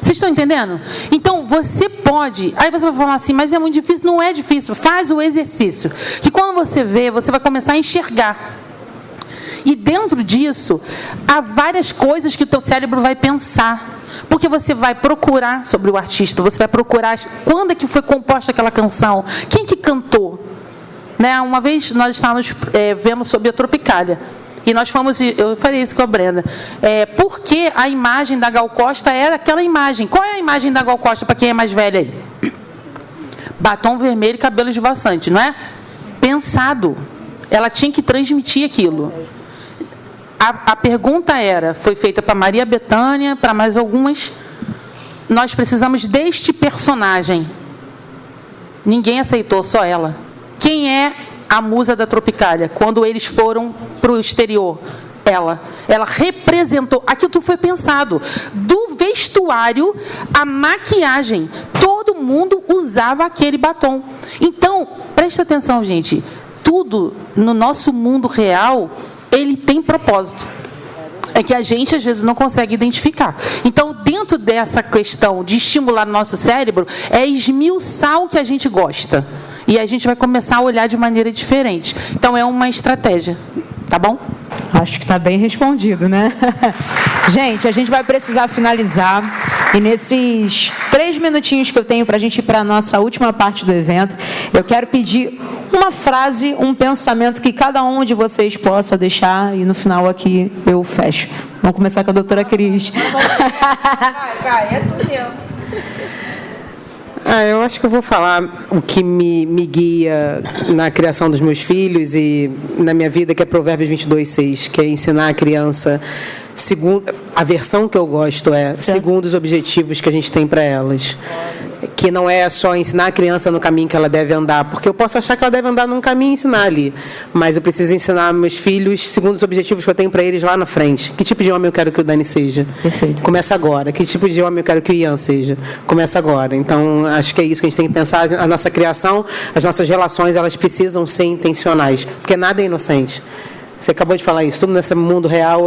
[SPEAKER 2] Vocês estão entendendo? Então, você pode... Aí você vai falar assim, mas é muito difícil. Não é difícil. Faz o exercício. Que quando você vê, você vai começar a enxergar. E dentro disso, há várias coisas que o teu cérebro vai pensar. Porque você vai procurar sobre o artista, você vai procurar quando é que foi composta aquela canção, quem que cantou. Né? Uma vez nós estávamos vendo sobre a Tropicália. E nós fomos, eu falei isso com a Brenda, porque a imagem da Gal Costa era aquela imagem. Qual é a imagem da Gal Costa, para quem é mais velho aí? Batom vermelho e cabelo esvoaçante, não é? Pensado. Ela tinha que transmitir aquilo. A pergunta foi feita para Maria Bethânia, para mais algumas. Nós precisamos deste personagem. Ninguém aceitou, só ela. Quem é a musa da Tropicália, quando eles foram para o exterior. Ela representou, aquilo tudo foi pensado, do vestuário à maquiagem, todo mundo usava aquele batom. Então, presta atenção, gente, tudo no nosso mundo real, ele tem propósito. É que a gente, às vezes, não consegue identificar. Então, dentro dessa questão de estimular o nosso cérebro, é esmiuçar o que a gente gosta. E a gente vai começar a olhar de maneira diferente. Então, é uma estratégia. Tá bom?
[SPEAKER 1] Acho que está bem respondido, né? Gente, a gente vai precisar finalizar. E nesses 3 minutinhos que eu tenho para a gente ir para a nossa última parte do evento, eu quero pedir uma frase, um pensamento que cada um de vocês possa deixar e no final aqui eu fecho. Vamos começar com a doutora Cris.
[SPEAKER 2] Vai, é tu mesmo.
[SPEAKER 3] Eu acho que eu vou falar o que me guia na criação dos meus filhos e na minha vida, que é Provérbios 22:6, que é ensinar a criança, segundo, a versão que eu gosto segundo os objetivos que a gente tem para elas. Que não é só ensinar a criança no caminho que ela deve andar, porque eu posso achar que ela deve andar num caminho e ensinar ali, mas eu preciso ensinar meus filhos segundo os objetivos que eu tenho para eles lá na frente. Que tipo de homem eu quero que o Dani seja?
[SPEAKER 1] Perfeito.
[SPEAKER 3] Começa agora. Que tipo de homem eu quero que o Ian seja? Começa agora. Então, acho que é isso que a gente tem que pensar. A nossa criação, as nossas relações, elas precisam ser intencionais, porque nada é inocente. Você acabou de falar isso. Tudo nesse mundo real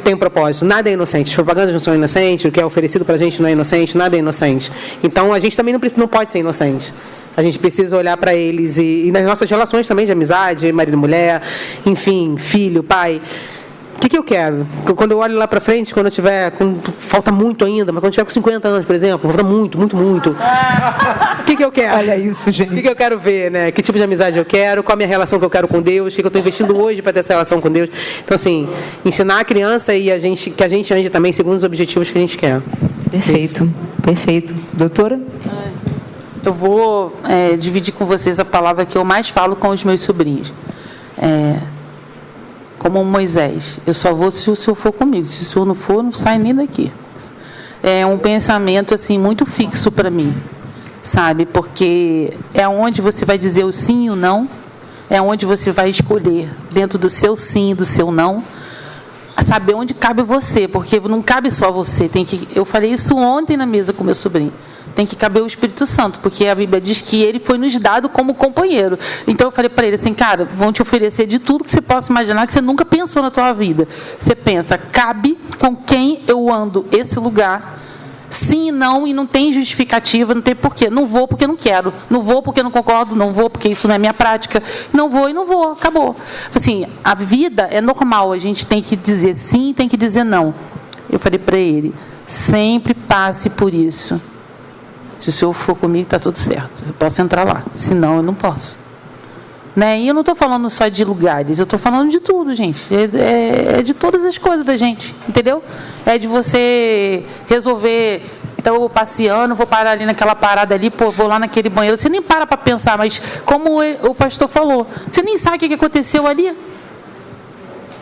[SPEAKER 3] tem propósito. Nada é inocente. As propagandas não são inocentes. O que é oferecido para a gente não é inocente. Nada é inocente. Então, a gente também não pode ser inocente. A gente precisa olhar para eles e nas nossas relações também de amizade, marido e mulher, enfim, filho, pai. O que eu quero? Quando eu olho lá para frente, quando eu tiver... falta muito ainda, mas quando eu tiver com 50 anos, por exemplo, falta muito, muito, muito. O que eu quero?
[SPEAKER 1] Olha isso, gente.
[SPEAKER 3] O que eu quero ver, né? Que tipo de amizade eu quero? Qual a minha relação que eu quero com Deus? O que eu estou investindo hoje para ter essa relação com Deus? Então, assim, ensinar a criança e que a gente ande também segundo os objetivos que a gente quer.
[SPEAKER 1] Perfeito, perfeito. Doutora?
[SPEAKER 2] Eu vou dividir com vocês a palavra que eu mais falo com os meus sobrinhos. Como Moisés, eu só vou se o Senhor for comigo. Se o Senhor não for, não sai nem daqui. É um pensamento assim muito fixo para mim, sabe? Porque é onde você vai dizer o sim e o não, é onde você vai escolher dentro do seu sim e do seu não, saber onde cabe você, porque não cabe só você. Eu falei isso ontem na mesa com meu sobrinho. Tem que caber o Espírito Santo, porque a Bíblia diz que ele foi nos dado como companheiro. Então eu falei para ele assim, cara, vão te oferecer de tudo que você possa imaginar, que você nunca pensou na tua vida. Você pensa, cabe com quem eu ando esse lugar? Sim e não, e não tem justificativa, não tem porquê. Não vou porque não quero, não vou porque não concordo, não vou porque isso não é minha prática, não vou e não vou, acabou. Assim, a vida é normal, a gente tem que dizer sim, tem que dizer não. Eu falei para ele, sempre passe por isso. Se o Senhor for comigo, está tudo certo. Eu posso entrar lá. Se não, eu não posso. Né? E eu não estou falando só de lugares. Eu estou falando de tudo, gente. É de todas as coisas da gente. Entendeu? É de você resolver... Então, eu vou passeando, vou parar ali naquela parada ali, vou lá naquele banheiro. Você nem para pensar, mas como o pastor falou, você nem sabe o que aconteceu ali.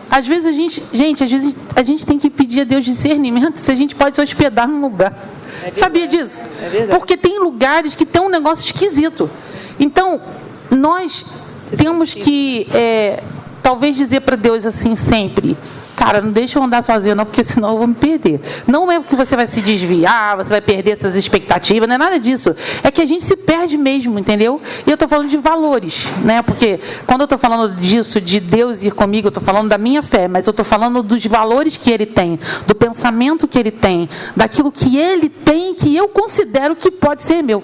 [SPEAKER 2] Às vezes a gente tem que pedir a Deus discernimento se a gente pode se hospedar num lugar. Sabia disso? Porque tem lugares que tem um negócio esquisito. Então, nós temos que, talvez, dizer para Deus assim sempre, cara, não deixa eu andar sozinha não, porque senão eu vou me perder. Não é que você vai se desviar, você vai perder essas expectativas, não é nada disso. É que a gente se perde mesmo, entendeu? E eu estou falando de valores, né? Porque quando eu estou falando disso, de Deus ir comigo, eu estou falando da minha fé, mas eu estou falando dos valores que Ele tem, do pensamento que Ele tem, daquilo que Ele tem, que eu considero que pode ser meu.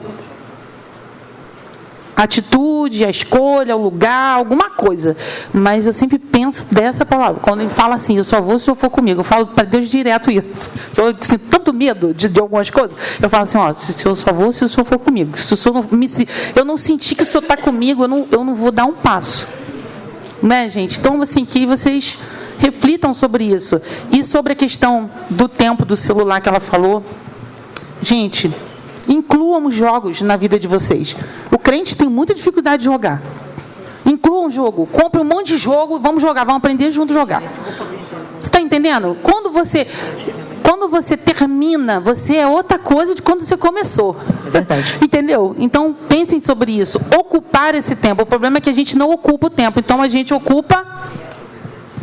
[SPEAKER 2] A atitude, a escolha, o lugar, alguma coisa. Mas eu sempre penso dessa palavra. Quando ele fala assim, eu só vou se eu for comigo. Eu falo para Deus direto isso. Eu sinto tanto medo de algumas coisas. Eu falo assim, se eu só vou se o Senhor for comigo. Se o Senhor eu não sentir que o Senhor está comigo, eu não vou dar um passo. Né, gente? Então, assim, que vocês reflitam sobre isso. E sobre a questão do tempo do celular que ela falou. Gente... Incluam os jogos na vida de vocês. O crente tem muita dificuldade de jogar. Incluam um jogo. Compre um monte de jogo, vamos jogar, vamos aprender junto a jogar. Você está entendendo? Quando quando você termina, você é outra coisa de quando você começou.
[SPEAKER 1] É verdade.
[SPEAKER 2] Entendeu? Então, pensem sobre isso. Ocupar esse tempo. O problema é que a gente não ocupa o tempo. Então, a gente ocupa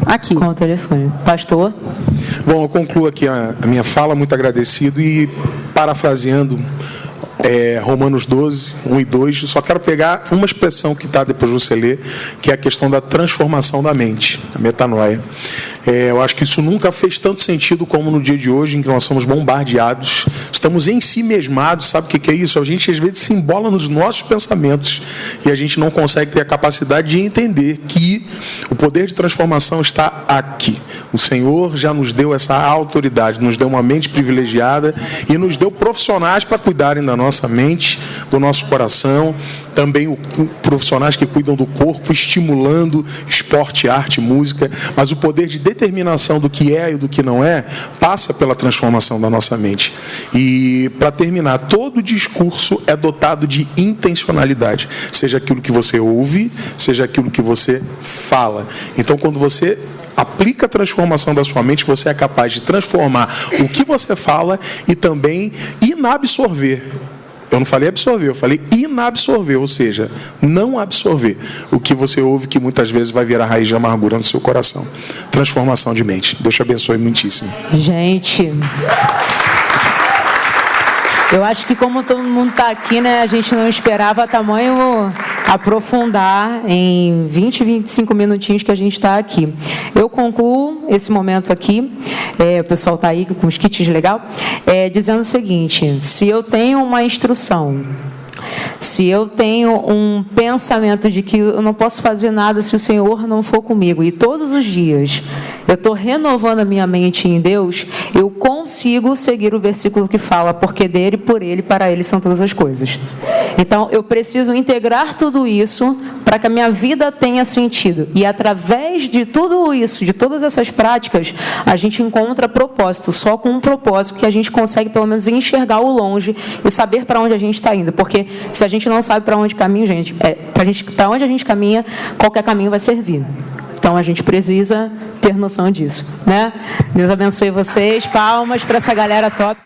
[SPEAKER 2] aqui.
[SPEAKER 1] Com o telefone. Pastor?
[SPEAKER 4] Bom, eu concluo aqui a minha fala, muito agradecido, e parafraseando Romanos 12, 1 e 2, eu só quero pegar uma expressão que está depois de você ler, que é a questão da transformação da mente, a metanoia. Eu acho que isso nunca fez tanto sentido como no dia de hoje, em que nós somos bombardeados, estamos em si mesmados. Sabe o que é isso? A gente às vezes se embola nos nossos pensamentos e a gente não consegue ter a capacidade de entender que o poder de transformação está aqui. O Senhor já nos deu essa autoridade, nos deu uma mente privilegiada e nos deu profissionais para cuidarem da nossa mente, do nosso coração, também profissionais que cuidam do corpo, estimulando esporte, arte, música, mas o poder de determinação do que é e do que não é passa pela transformação da nossa mente. E, para terminar, todo discurso é dotado de intencionalidade, seja aquilo que você ouve, seja aquilo que você fala. Então, quando você aplica a transformação da sua mente, você é capaz de transformar o que você fala e também inabsorver. Eu não falei absorver, eu falei inabsorver, ou seja, não absorver o que você ouve, que muitas vezes vai virar raiz de amargura no seu coração. Transformação de mente. Deus te abençoe muitíssimo.
[SPEAKER 1] Gente, eu acho que como todo mundo está aqui, né, a gente não esperava tamanho aprofundar em 20, 25 minutinhos que a gente está aqui. Eu concluo esse momento aqui, o pessoal está aí com os kits legal, dizendo o seguinte: se eu tenho uma instrução, se eu tenho um pensamento de que eu não posso fazer nada se o Senhor não for comigo, e todos os dias eu estou renovando a minha mente em Deus, eu consigo seguir o versículo que fala: porque dele, por ele, para ele são todas as coisas. Então, eu preciso integrar tudo isso para que a minha vida tenha sentido. E através de tudo isso, de todas essas práticas, a gente encontra propósito. Só com um propósito que a gente consegue, pelo menos, enxergar o longe e saber para onde a gente está indo. Porque se a gente não sabe para onde caminha, para onde a gente caminha, qualquer caminho vai servir. Então, a gente precisa ter noção disso, né? Deus abençoe vocês. Palmas para essa galera top.